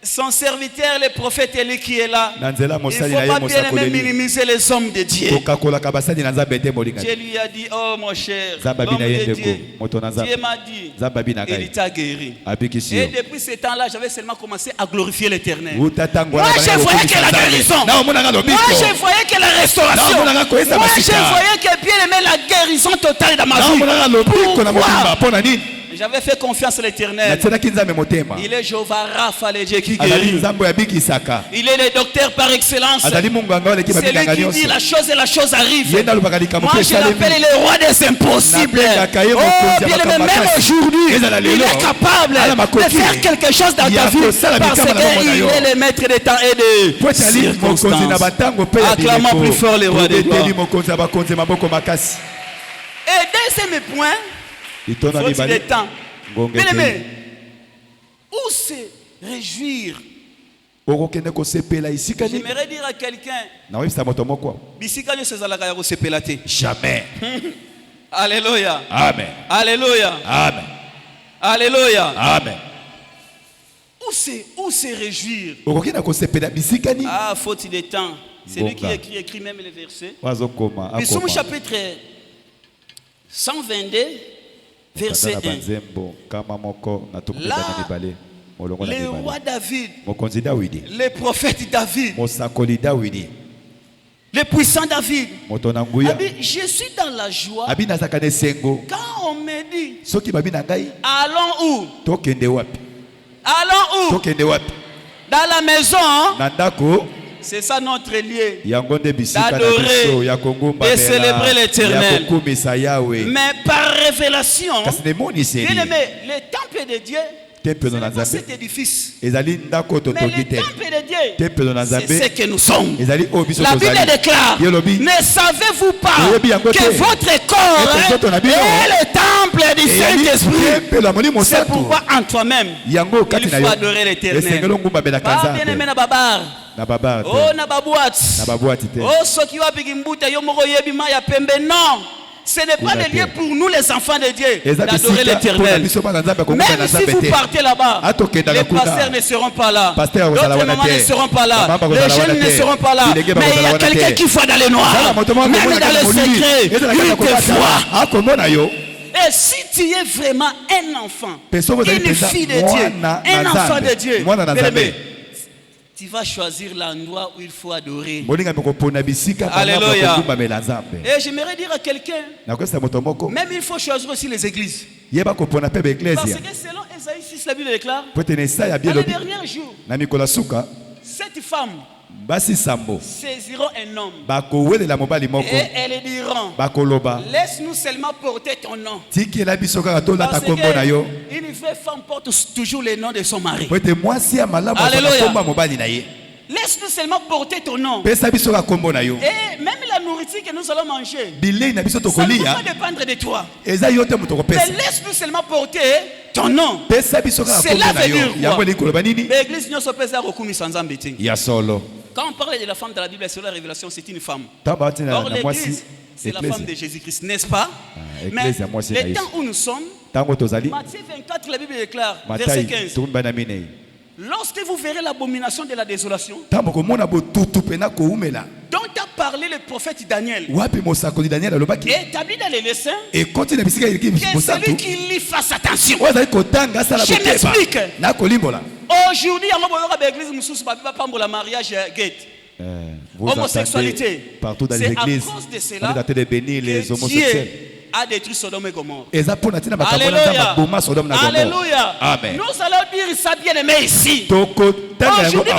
son serviteur, le prophète Élie qui est là, il ne faut pas bien minimiser les hommes de Dieu. Dieu lui a dit, oh mon cher, l'homme de Dieu, Dieu m'a dit, il t'a guéri. Et depuis ce temps-là, j'avais seulement commencé à glorifier l'Éternel. Moi, je voyais que la guérison. Moi, je voyais que la restauration. Moi, je voyais que bien aimé la guérison totale dans ma vie. Pourquoi? J'avais fait confiance à l'Éternel. Il est Jéhovah Rapha, le Dieu qui guérit. Il est le docteur par excellence. C'est lui qui dit la chose et la chose arrive. Moi je l'appelle le roi des impossibles. Oh, bien aimé, même aujourd'hui, il est capable de faire quelque chose dans ta vie parce qu'il est le maître des temps et des circonstances. Acclamons plus fort le roi des gloires. Et deuxième point, faut-il le temps. Bien aimé, où se réjouir? J'aimerais dire à quelqu'un, jamais. Alléluia. Amen. Alléluia. Amen. Alléluia. Amen. Où se réjouir? Ah, faut-il le temps? C'est lui qui écrit même les versets. Psaume chapitre 122, verset 1. Là, le roi David, le prophète David, le puissant David, je suis dans la joie quand on me dit allons où? Allons où? Dans la maison. C'est ça notre lieu d'adorer, de célébrer l'Éternel. Mais par révélation, bien aimé, le temple de Dieu, c'est pas cet édifice. Mais le temple de Dieu, c'est ce que nous sommes. La Bible déclare, ne savez-vous pas que votre corps est le temple du Saint-Esprit? C'est pourquoi en toi-même, il faut adorer l'Éternel. Pas bien aimé na babar. Oh, na baboite. Oh, ceux qui ont bigimbuta yomoro yebima ya pembe. Non, ce n'est pas le lieu pour nous les enfants de Dieu d'adorer l'Éternel. Même si vous partez là-bas, les pasteurs ne seront pas là, d'autres mamans ne seront pas là, les jeunes ne seront pas là. Mais il y a quelqu'un qui voit dans le noir, même dans le secret, il te voit. Et si tu es vraiment un enfant, une fille de Dieu, un enfant de Dieu, tu vas choisir l'endroit où il faut adorer. Alléluia. Et j'aimerais dire à quelqu'un, même il faut choisir aussi les églises. Parce que selon Esaïe 6, la Bible déclare, dans les derniers jours, cette femme saisiront un homme et elles diront, laisse-nous seulement porter ton nom. Parce qu'une vraie femme porte toujours le nom de son mari. Alléluia. Laisse-nous seulement porter ton nom. Et même la nourriture que nous allons manger, ça ne va pas dépendre de toi. Mais laisse-nous seulement porter ton nom. Cela veut dire quoi? L'église nous s'appelle Rokumi sans embêter. Quand on parle de la femme de la Bible, sur la révélation, c'est une femme. Or, l'église, c'est la femme de Jésus-Christ, n'est-ce pas? Mais le temps où nous sommes, Matthieu 24, la Bible déclare, verset 15. Lorsque vous verrez l'abomination de la désolation, dont a parlé le prophète Daniel, et établi dans les dessins, que celui qui lit fasse attention. Je m'explique. Aujourd'hui, il mariage gate. Homosexualité. C'est à cause de cela que Dieu a détruit Sodome et Gomorrhe. Alléluia. Alléluia. Amen. Nous allons dire ça bien aimé ici. Aujourd'hui,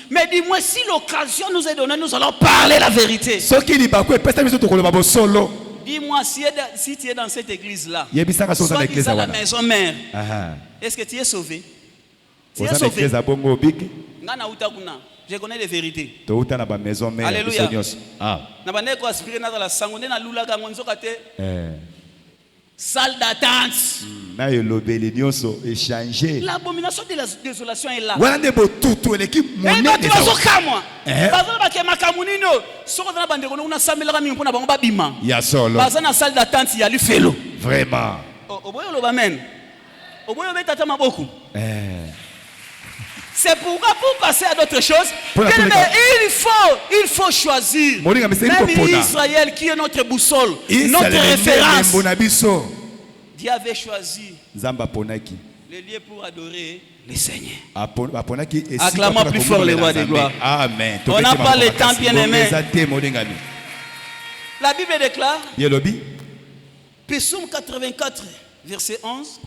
mais dis-moi, si l'occasion nous est donnée, nous allons parler la vérité. Dis-moi, si tu es dans cette église-là, soit disant la maison mère, est-ce que tu es sauvé? Tu es sauvé? Je connais les vérités. Alléluia. Salle d'attente. L'abomination de la désolation est là. Vraiment. C'est pourquoi pour passer à d'autres choses, il faut choisir. Même Israël qui est notre boussole, notre référence. Dieu avait choisi le lieu pour adorer le Seigneur. Acclamons plus fort le roi des gloires. Amen. On n'a pas le temps, bien aimé. La Bible déclare, Psaume 84, verset 11.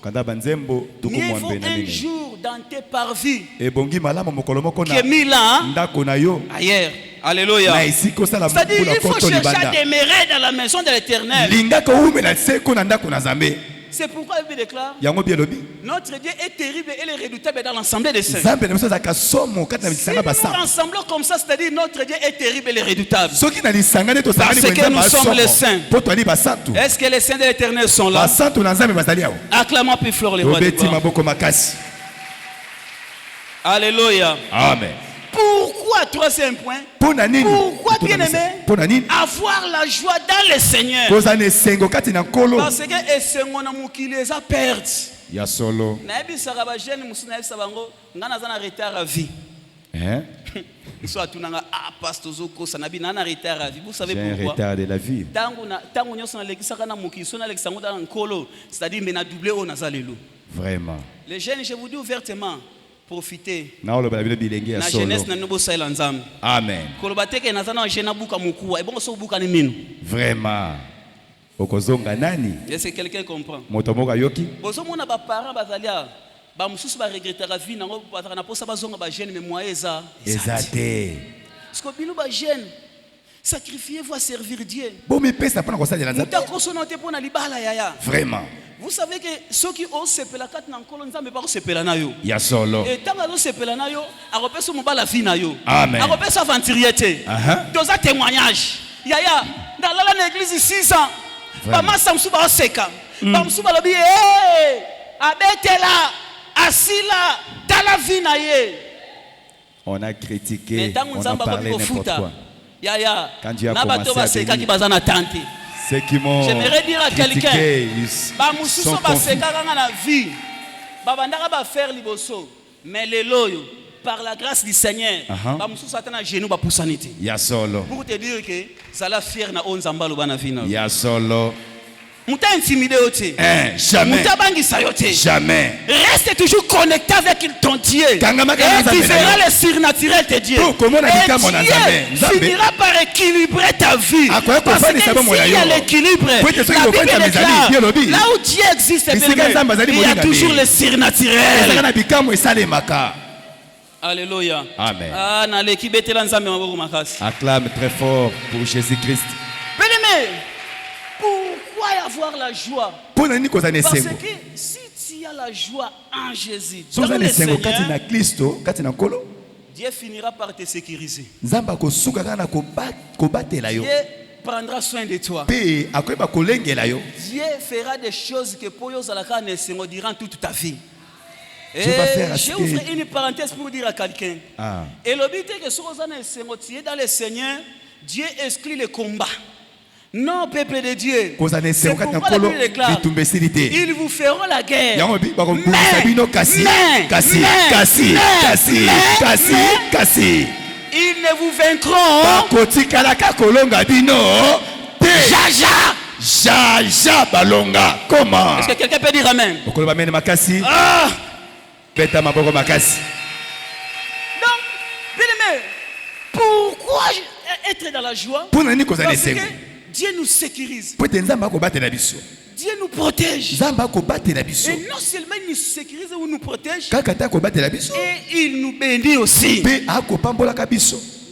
Mieux vaut un jour dans tes parvis que 1000 ans ailleurs. Alléluia. C'est-à-dire il faut chercher à demeurer dans la maison de l'Éternel. C'est pourquoi la Bible déclare notre Dieu est terrible et est redoutable dans l'ensemble des saints. Si nous rassemblons comme ça, c'est-à-dire notre Dieu est terrible et redoutable. Parce que nous sommes les saints. Est-ce que les saints de l'Éternel sont là? Acclamons plus fort les rois de gloire. Alléluia. Amen. Pourquoi, troisième point, pourquoi bien aimé avoir la joie dans le Seigneur? Parce que esengo na mukili eza perte. Ya solo. Na ebisaka ba jeune musu na ebisa bango ngana za na retard à vie. Soit tunanga pasteur zoko ça na bi na retard à vie. Vous savez pourquoi? Retard de la vie. Tango nyoso na lekisaka na mukili so na lekisa ngo dans nkolo, c'est-à-dire mais na doubler on na za lelo. Vraiment. Les jeunes, je vous dis ouvertement, profitez. Na jeunesse na nobo saila nzambe. Amen. Kolobateke na za na jeune buka mukuwa. Ebongo so buka ni minu. Vraiment. Okozonga nani? Est-ce que quelqu'un comprend? Motomoka yoki? Bozo mona ba parents bazalia ba mususu ba regretter la vie nango ba na posa bazonga ba jeune mais moyen eza. Ezate. Parce que bino ba jeune sacrifiez-vous à servir Dieu. Bon mais pesa pana ko salela nzambe. Mutako sonote pona libala yaya. Vraiment. Vous savez que ceux qui osent sepela kat na nkolo nzambe ba ko sepela na yo. Ya solo. Et tant que sepela na yo, akopesa mobala vie na yo. Amen. Akopesa aventurier. Doza témoignage. Yaya dans la église 6 ans. Bama samsu ba seka. Bamsu ba lobi abetela asila tala vie na ye. On a critiqué, on a parlé n'importe quoi. Yaya, quand Dieu a commencé à bénir, ceux qui m'ont critiqué, ils sont confus. Mais les loyaux, par la grâce du Seigneur, ya solo. Pour te dire que ça l'a fier na onzamba lo bana vina. Ya solo. Muta intimidé ote. Jamais. Muta bangisa yote. Jamais. Reste toujours connecté avec ton Dieu. Et tu verras le surnaturel de Dieu. Et Dieu finira par équilibrer ta vie. Parce que s'il y a l'équilibre, la Bible déclare, là où Dieu existe, il y a toujours le surnaturel. Alléluia. Amen. Acclame très fort pour Jésus-Christ. Bien-aimé, pourquoi avoir la joie? Parce que si tu as la joie en Jésus, dans le Seigneur, Dieu finira par te sécuriser. Dieu prendra soin de toi. Dieu fera des choses que pour eux durant toute ta vie. J'ai ouvert une parenthèse pour dire à quelqu'un. Et le but est que si tu es dans le Seigneur, Dieu exclut le combat. Non, peuple de Dieu. C'est pourquoi la Bible déclare, ils vous feront la guerre. Ils ne vous vaincront. Jaja balonga. Comment? Est-ce que quelqu'un peut dire amen? Donc, bien-aimé, pourquoi être dans la joie? Parce que Dieu nous sécurise. Dieu nous protège. Et non seulement il nous sécurise ou nous protège, et il nous bénit aussi.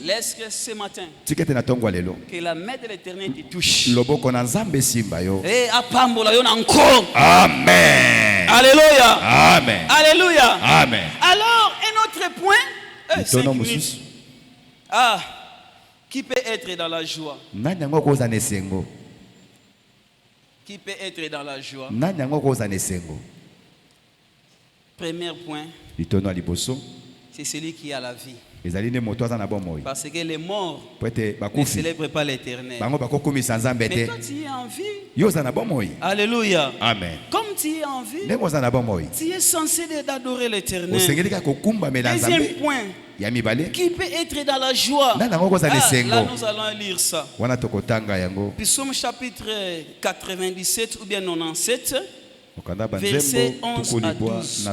Laisse que ce matin, que la main de l'Éternel te touche. Et apambola yon encore. Amen. Alléluia. Amen. Alléluia. Amen. Alors, un autre point. Qui peut être dans la joie? Qui peut être dans la joie? Premier point, c'est celui qui a la vie. Parce que les morts ne célèbrent pas l'Éternel. Mais quand tu es en vie, alléluia. Amen. Comme tu es en vie, tu es censé d'adorer l'Éternel. Deuxième point, qui peut être dans la joie? Là, nous allons lire ça. Psaume chapitre 97 ou bien 97. Verset 11 à 12.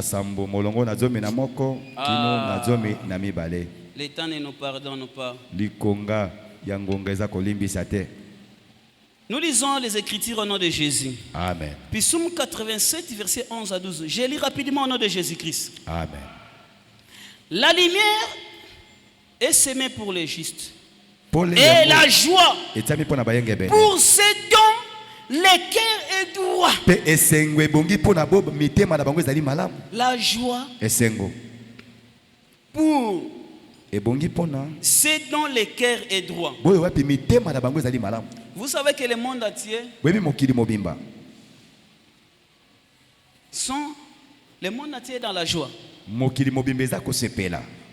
Le temps ne nous pardonne pas. Nous lisons les Écritures au nom de Jésus. Amen. Psaume 87, verset 11 à 12. Je lis rapidement au nom de Jésus-Christ. Amen. La lumière est semée pour les justes. Et Et la joie pour pour ceux dont le cœur est droit. La joie pour ceux dont le cœur est droit. Vous savez que le monde entier le monde entier est dans la joie.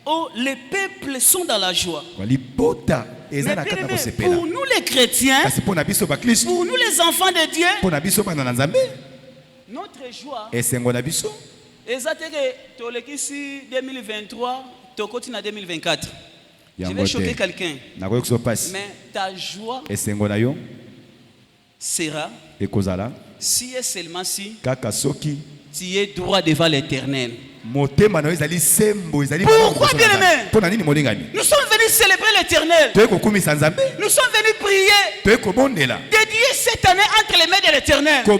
Oh, les peuples sont dans la joie. Mais pour nous les chrétiens, pour nous les enfants de Dieu, notre joie, exactement, tolekisi 2023, tokoti na 2024. Je vais choquer quelqu'un. Mais ta joie sera si et seulement si tu es droit devant l'Éternel. Pourquoi, bien-aimé? Nous sommes venus célébrer l'Éternel. Nous sommes venus prier. Dédier cette année entre les mains de l'Éternel. Mais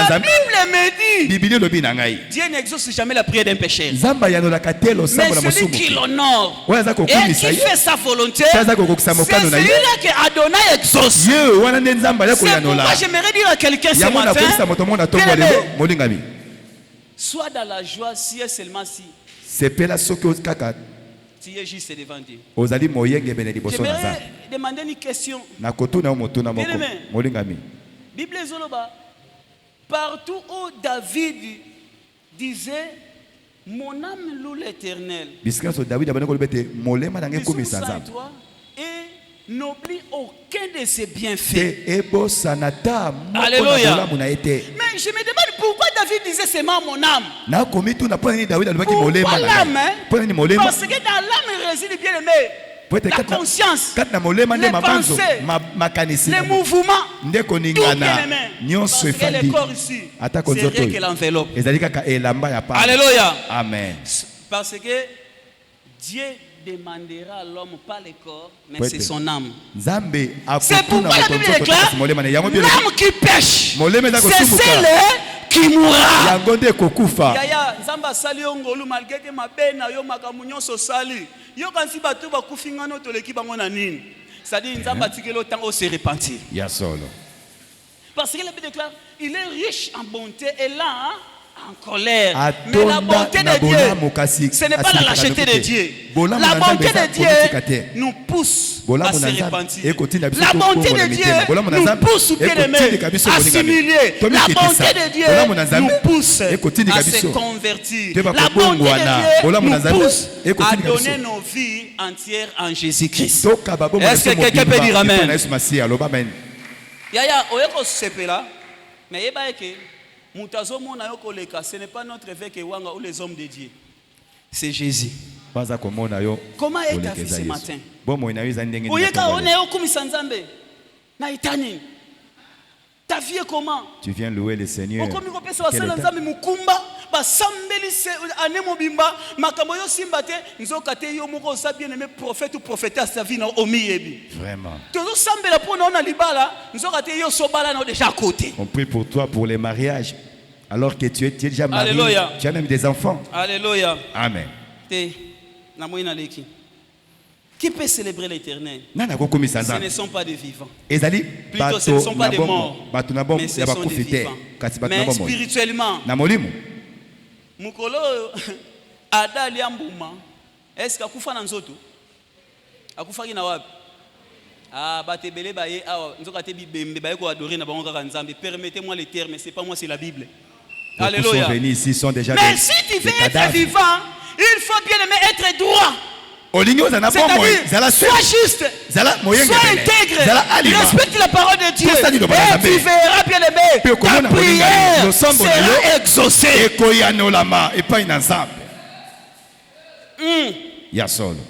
la Bible me dit, Dieu n'exauce jamais la prière d'un pécheur. Mais celui qui l'honore et qui fait sa volonté, c'est celui-là que Adonai exauce. C'est pourquoi j'aimerais dire à quelqu'un ce matin, sois dans la joie si et seulement si tu es juste devant Dieu. J'aimerais demander une question. Bible Zoloba, partout où David disait mon âme loue l'Éternel, et n'oublie aucun de ses bienfaits. Alléluia. Mais je me demande pourquoi David disait seulement mon âme. Pourquoi l'âme? Parce que dans l'âme réside bien aimé la conscience, les pensées, les mouvements, tout bien aimé. Parce que le corps ici, c'est rien que l'enveloppe. Alléluia. Amen. Parce que Dieu demandera à l'homme pas le corps, mais c'est son âme. C'est pourquoi la Bible déclare l'âme qui pêche, c'est celle qui mourra. Yaya, Nzamba sali ongolu malgré que ma bena yo makamunyo so sali. Yo kansi batu ba kufinga no toleki bango na nini. C'est-à-dire Nzamba tikelo temps au se repentir. Parce que la Bible déclare il est riche en bonté et là en colère. Mais la bonté de Dieu, ce n'est pas la lâcheté de Dieu. La bonté de Dieu nous pousse à se repentir. La bonté de Dieu nous pousse, bien-aimés, à s'humilier. La bonté de Dieu nous pousse à se convertir. La bonté de Dieu nous pousse à donner nos vies entières en Jésus-Christ. Est-ce que quelqu'un peut dire Amen? Yaya, oyeko sepela, mais yeba ce n'est pas notre évêque Wanga ou les hommes de Dieu. C'est Jésus. Comment est ta vie ce matin? Ta vie est comment? Tu viens louer le Seigneur. Vraiment. On prie pour toi pour les mariages. Alors que tu es déjà marié. Alléluia. Tu as même des enfants. Alléluia. Amen. Qui peut célébrer l'Éternel? Ce ne sont pas des vivants. Plutôt, ce ne sont pas des morts. Mais ce sont des vivants. Mais spirituellement, Mukolo Ada Liambuma, est-ce qu'Akufa Nanzoto? Akufa Ginawabi? Ah, Batebele Baye, Nzokate Bibembe, Baye ko adorer na bango kaka Nzambe. Permettez-moi les termes, c'est pas moi, c'est la Bible. Alléluia. Mais si tu veux être vivant, il faut bien aimer être droit. C'est-à-dire, sois juste, sois intègre, respecte la parole de Dieu, et tu verras bien aimé, ta prière sera exaucée.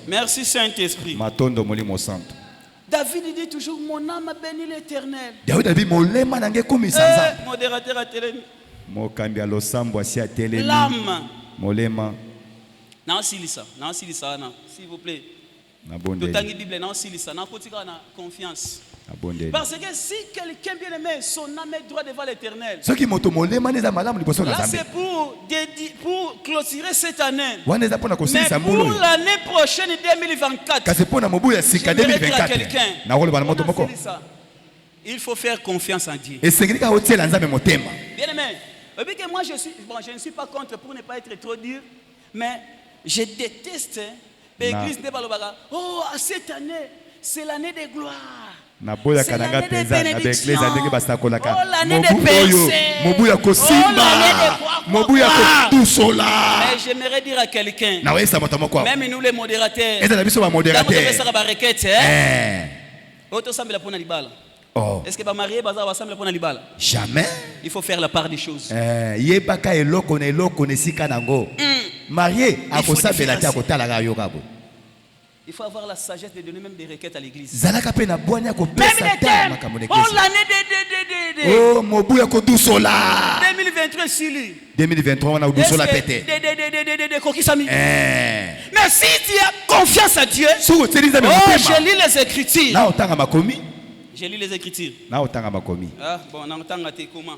Merci Saint-Esprit. David dit toujours, mon âme a béni l'Éternel. Modérateur à télé. L'âme. Non, s'il vous plaît. Bible, non, confiance. Parce que si quelqu'un bien aimé, son âme est droit devant l'éternel. Ce qui Là, c'est pour clôturer cette année. Mais pour l'année prochaine, 2024, j'aimerais dire à quelqu'un, il faut faire confiance en Dieu. Bien aimé, moi je ne suis pas contre pour ne pas être trop dur, mais je déteste l'église de Balobaka. Oh, cette année, c'est l'année de gloire. C'est l'année de bénédiction. Oh, l'année de percée. Oh, l'année de quoi. Mais j'aimerais dire à quelqu'un, même nous les modérateurs, est-ce que marié jamais. Il faut faire la part des choses. Marié, il faut avoir la sagesse de donner même des requêtes à l'église. Même les thèmes. Oh, l'année de 2023 ici. 2023, on a oublié sur la pété. Mais si tu as confiance à Dieu, je lis les Écritures. Je lis les Écritures. Ah, bon, on entend comment?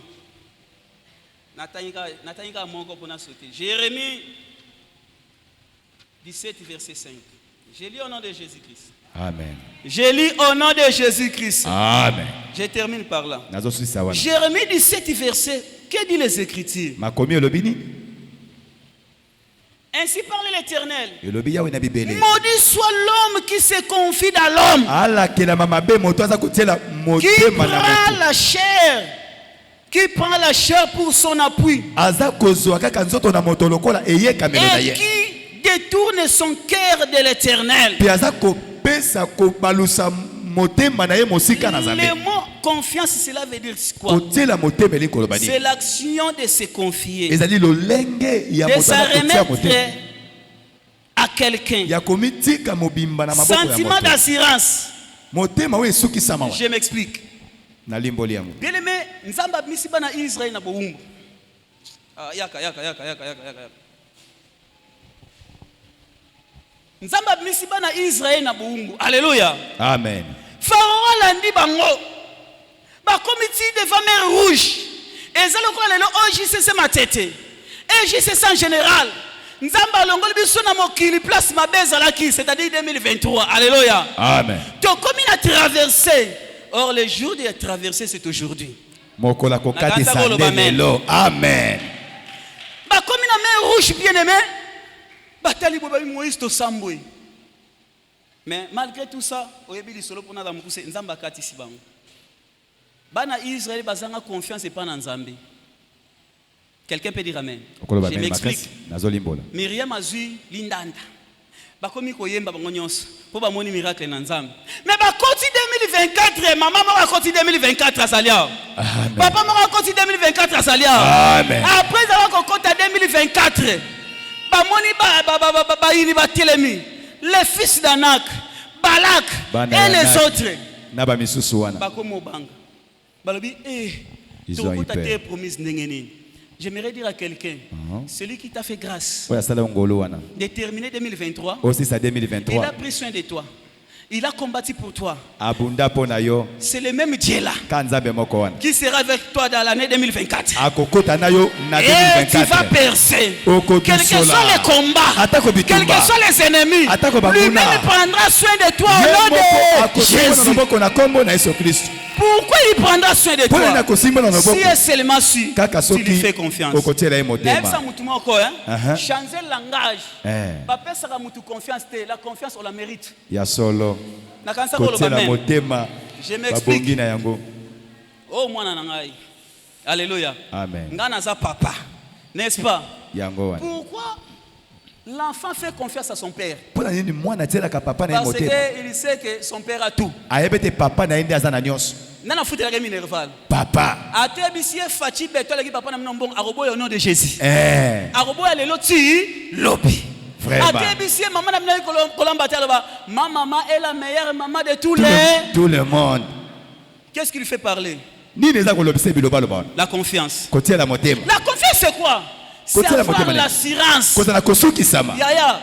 Jérémie 17, verset 5. Je lis au nom de Jésus-Christ. Amen. Je lis au nom de Jésus-Christ. Amen. Je termine par là. Jérémie 17, verset. Que dit les Écritures? Ainsi parle l'Éternel. Maudit soit l'homme qui se confie dans l'homme. Qui prend la chair pour son appui. Et qui détourne son cœur de l'Éternel. Le mot confiance, cela veut dire quoi? C'est l'action de se confier, de se remettre à quelqu'un. Sentiment d'assurance. Je m'explique. Bien aimé, Nzamba misiba na Israël na boumbu. Yaka. Nzamba misiba na Israël na boumbu. Alléluia. Amen. Pharaon landi bango. Ba comité devant mer rouge. Ezalo ko lelo OJCC matete. EJCC en général. Nzamba longoli biso na mokili place mabeza laki, c'est-à-dire 2023. Alléluia. Amen. To comme il a traversé. Or, le jour de traverser, c'est aujourd'hui. Amen. Bah, comme une main rouge bien aimé, mais malgré tout ça, Israël a confiance et pas dans Nzambé. Quelqu'un peut dire amen. Je m'explique. Myriam a vu l'indanda. Bakomi koyemba bango nyonso po ba moni miracle na Nzambe. Mais ba koti 2024, maman mo ba koti 2024 asalia. Papa mo ba koti 2024 asalia. Amen. Après avoir koti 2024, ba moni ba ini ba telemi. Les fils d'Anak, Balak et les autres. Na ba misusu wana. Bakomo banga. Balobi tu as promise ndengeni. J'aimerais dire à quelqu'un, celui qui t'a fait grâce de terminer 2023, il a pris soin de toi. Il a combattu pour toi. C'est le même Dieu là qui sera avec toi dans l'année 2024. Et tu vas percer. Quels que soient les combats, quels que soient les ennemis, lui-même prendra soin de toi au nom de Jésus. Pourquoi il prendra soin de toi? Si est seulement si tu lui fais confiance. Changer le langage. Papa sera confiance. La confiance on la mérite. Je m'explique. Oh moi nangai. Alléluia. Amen. Ngana papa. N'est-ce pas? Pourquoi l'enfant fait confiance à son père? Parce qu'il sait que son père a tout. Nana foutu la game nerval. Papa. Atebisie fachi beto la papa na mnombong arobo au nom de Jésus. Arobo ya lelo ti lobi. Vraiment. Atebisie maman na mna kolamba taloba. Ma maman est la meilleure maman de tout le monde. Qu'est-ce qui lui fait parler? La confiance. La confiance c'est quoi? C'est avoir l'assurance. Yaya,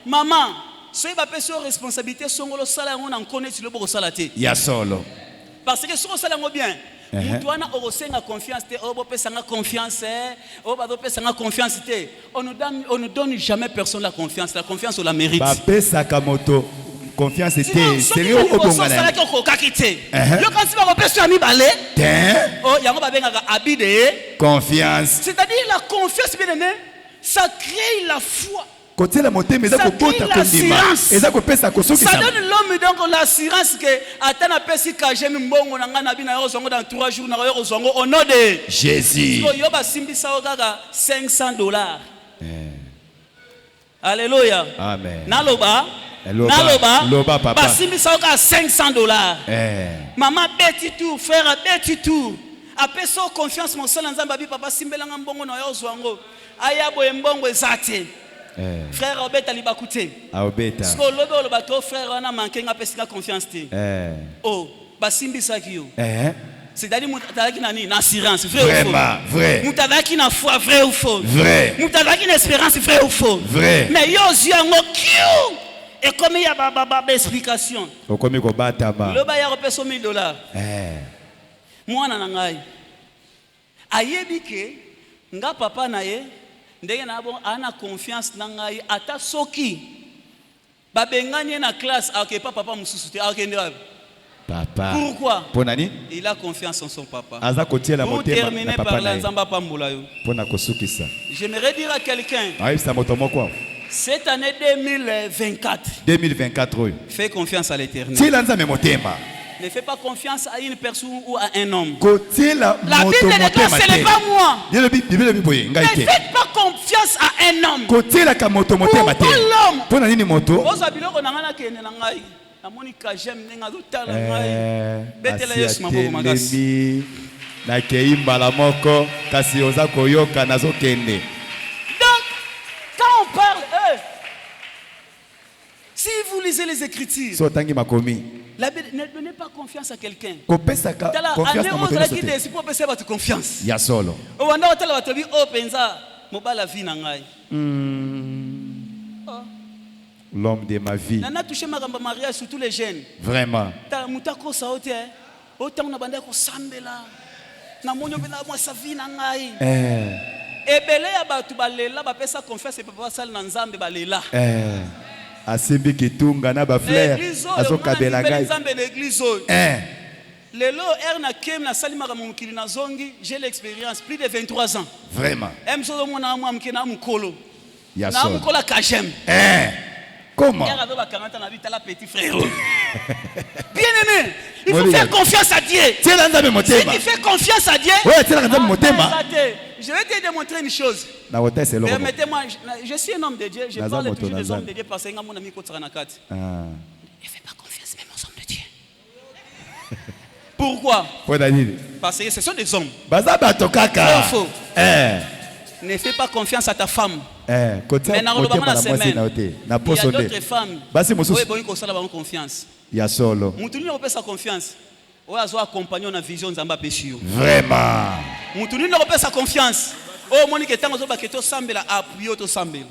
maman, soyez pas sur responsabilité, songolo sala on en connaît sur le beau salaté. Ya solo. Parce que si on sait bien, on a confiance, on ne donne jamais personne la confiance. La confiance, on la mérite. Confiance était sérieux au bon gars. Confiance. C'est-à-dire la confiance, bien aimé, ça crée la foi. Ça crée l'assurance. Ça donne l'homme donc l'assurance que attends après si j'aime mbongo na ngana bina yo zongo dans 3 jours na yo zongo au nom de Jésus. Yo ba simbisa ogaga $500. Alléluia. Amen. Naloba papa. Ba simbisa ogaga $500. Maman beti tout, frère beti tout. Après ça confiance mon seul nzamba bi papa simbelanga mbongo na yo zongo. Aya bo mbongo ezate. Frère Obeta libakute. Obeta. Parce que le bateau frère on a manqué nga pesika confiance te. Oh, basimbi sakio. C'est-à-dire mutalaki nani na assurance vrai ou faux? Vrai. Mutalaki na foi vrai ou faux? Vrai. Mutalaki na espérance vrai ou faux? Vrai. Mais yo ziango kiu. Et comme il y a baba explication. Okomi ko bata ba. Le ba ya repeso $1000. Mwana na ngai. Ayebi ke nga papa na ye ndenge na bon ana confiance na ngai ata soki babenganye na classe akepa papa mususu te akende wapi papa. Pourquoi? Ponani? Il a confiance en son papa. Aza kotia la pour terminer par la nzamba pambola yo. Pona kosukisa. J'aimerais dire à quelqu'un. Ça motomo quoi? Cette année 2024. 2024 oui. Fais confiance à l'Éternel. Si lanza me motema. Ne fais pas confiance à une personne ou à un homme. La Bible de Dieu, ce n'est pas moi. Ne faites pas confiance à un homme. Pourquoi l'homme? Pour nini moto? Donc, quand on parle, si vous lisez les Écritures, ne donnez pas confiance à quelqu'un. Confiance l'homme de ma vie. Surtout les jeunes. Vraiment. Asembi kitunga na ba frère azokabela ngai lelo erna kem na salima ka mukili na zongi j'ai l'expérience plus de 23 ans vraiment emso mona mwa mkena mukolo na mukola kajem comment il avait 40 ans na vita la petit frère bien aimé il faut faire confiance à Dieu si tu fais confiance à Dieu je vais te démontrer une chose. Permettez-moi, je suis un homme de Dieu. Je parle toujours des hommes de Dieu parce que je suis un ami qui est ne fais pas confiance même aux hommes de Dieu. Pourquoi? Parce que ce sont des hommes. Faux. Ne fais pas confiance à ta femme. Mais il y a d'autres femmes qui ont confiance. Il y a solo. Tu ne pas sa confiance. Oyazo accompagner na vision nzamba pesio. Vraiment. Mutu ni na sa confiance. Oh monique tango zo baketo sambela appuyer to sambela.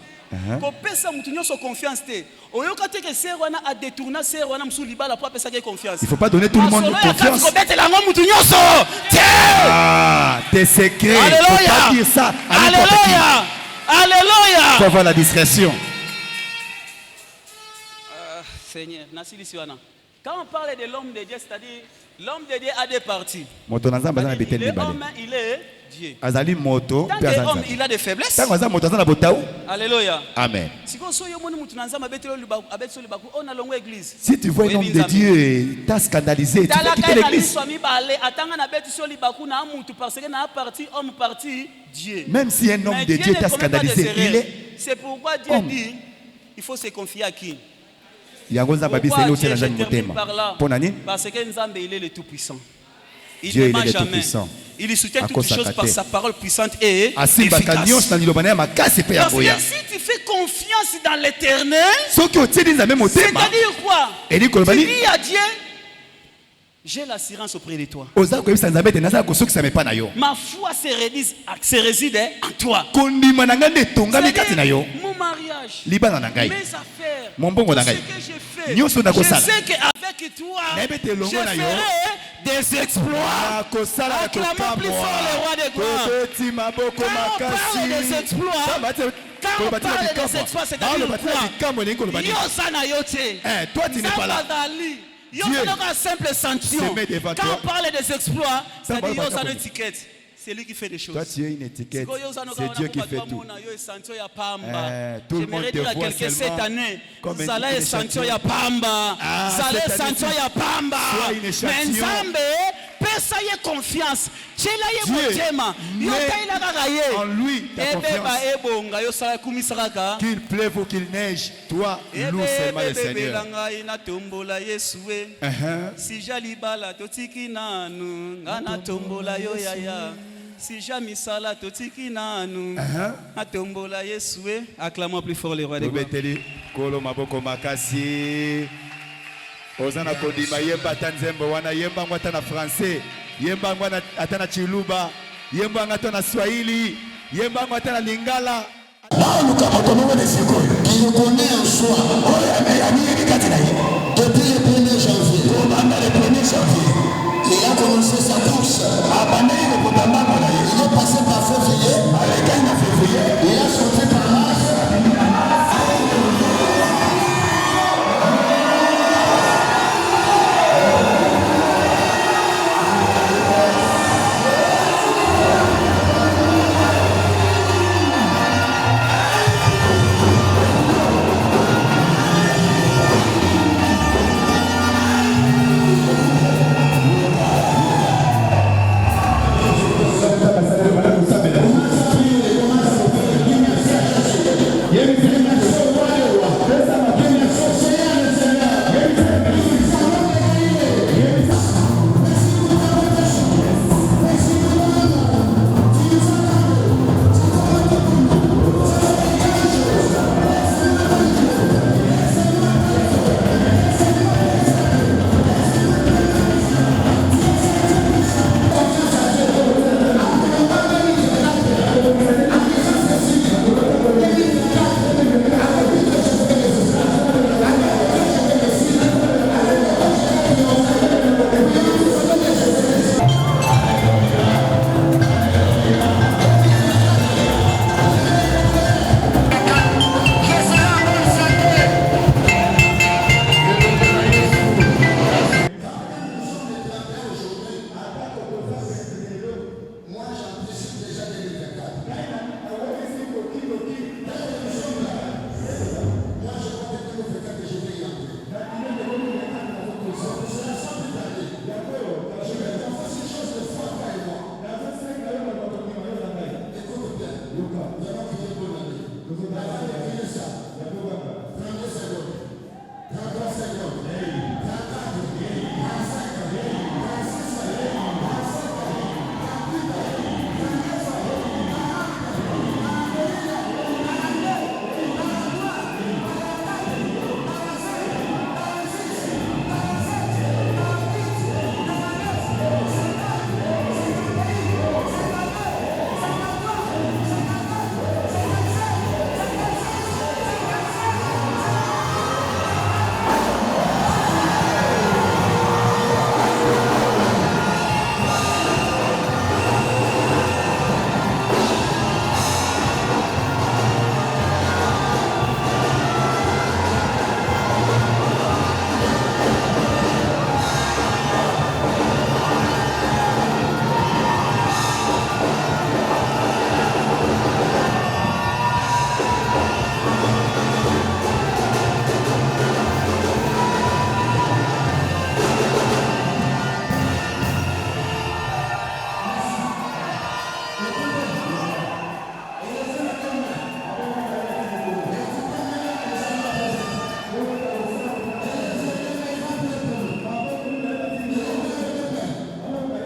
Ko pesa mutu nyoso confiance te. Oyoka te que ser wana a détourner ser wana musu libala pour pesa que confiance. Il faut pas donner tout le monde confiance. Ko bete la ngo mutu nyoso. Tes secrets. Alléluia. Faut pas dire ça. Alléluia. Alléluia. Faut avoir la discrétion. Seigneur, nasili siwana. Quand on parle de l'homme de Dieu, c'est-à-dire l'homme de Dieu a des parties. Il est homme, il est Dieu. Tant qu'homme, il a des faiblesses. Alléluia. Amen. Si tu vois un homme de Dieu, t'as scandalisé, tu peux quitter l'église. Même si un homme de Dieu t'a scandalisé, il est. C'est pourquoi Dieu dit, il faut se confier à qui? Pourquoi Dieu termine par là? Parce que Nzambe il est le tout-puissant. Il Dieu ne ment est le jamais. tout-puissant. Il soutient toutes choses par sa parole puissante et efficace. Parce que si tu fais confiance dans l'Éternel, c'est-à-dire quoi? Tu dis à Dieu, j'ai l'assurance auprès de toi. Ma foi se réside en toi. Mon mariage, mes affaires, tout ce que j'ai fait, je sais qu'avec toi, je ferai des exploits. Acclamons plus fort le roi des gloires. Quand on parle des exploits, quand on parle des exploits, c'est-à-dire quoi? Yosana yote. Toi, tu n'es pas là. Dieu, un simple sanction. Quand on parle des exploits, c'est-à-dire Yosana étiquette. C'est lui qui fait des choses. Toi, tu es une étiquette. C'est Dieu qui fait tout. Tout le monde te voit cette année. comme ça là est sanction ya pamba. Ça là est sanction ya pamba. Mais Nzambe, pesa ye confiance. Chela ye motema. Yo taila kakaye. En lui, ta confiance. Ebonga yo sala kumisaka. Qu'il pleuve ou qu'il neige, toi, loue seulement le Seigneur. Na tombola Yesue. Si jalibala totiki nanu, ngana tombola yo yaya. Si jamais ça là, totiki nanu, atombola Yesue. Acclamons plus fort les rois des gloires. Kolo maboko makasi. Ozana kodima yemba tanzembo wana yemba ngwata na français, yemba ngwana atana chiluba, yemba ngata na Swahili, yemba ngwata na Lingala. Il connaît en soi. Depuis le 1er janvier, il a commencé sa course. Il est passé par février. Il a sorti par mars.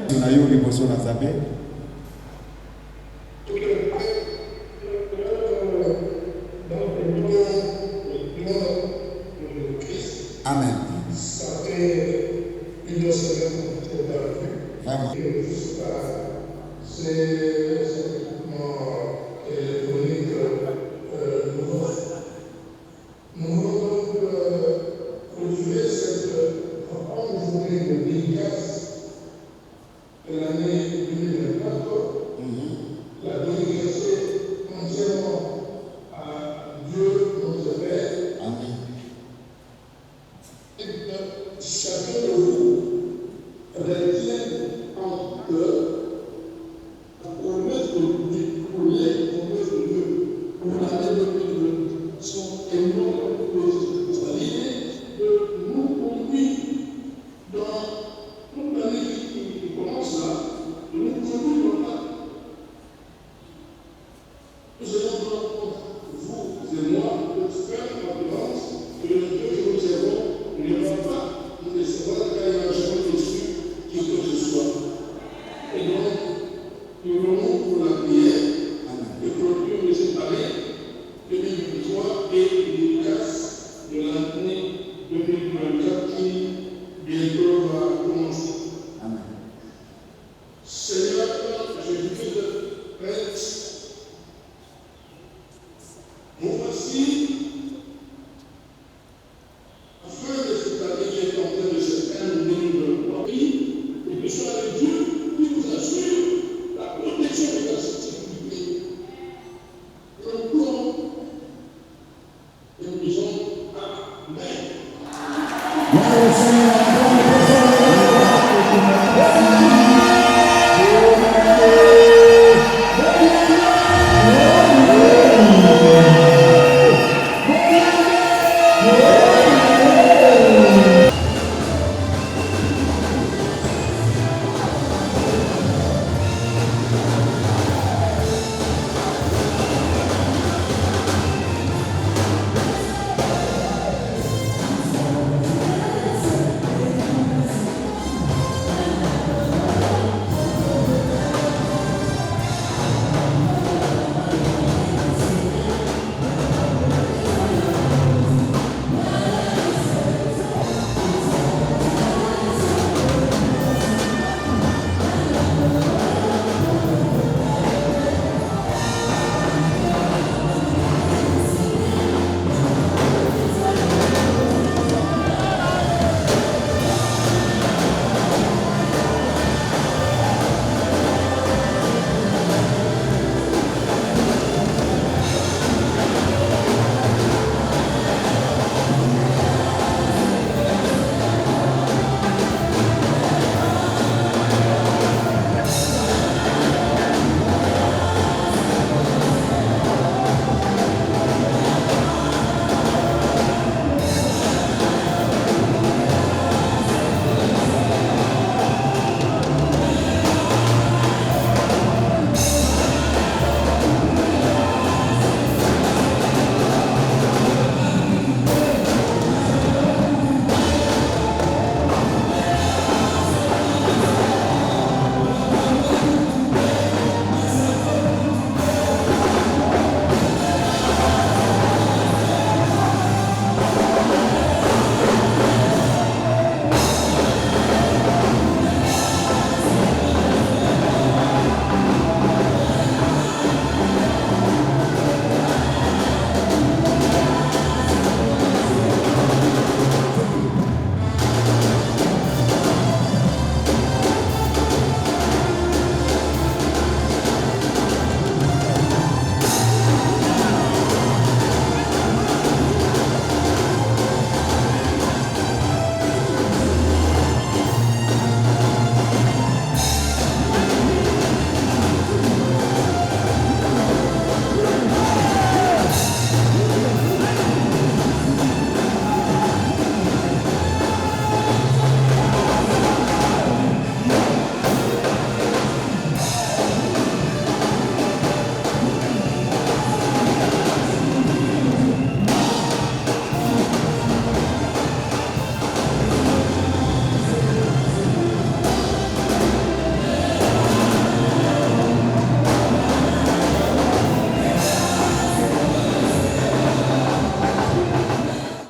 Tunayo liboso na Nzambe. Amen. Vraiment. Gloire au Seigneur.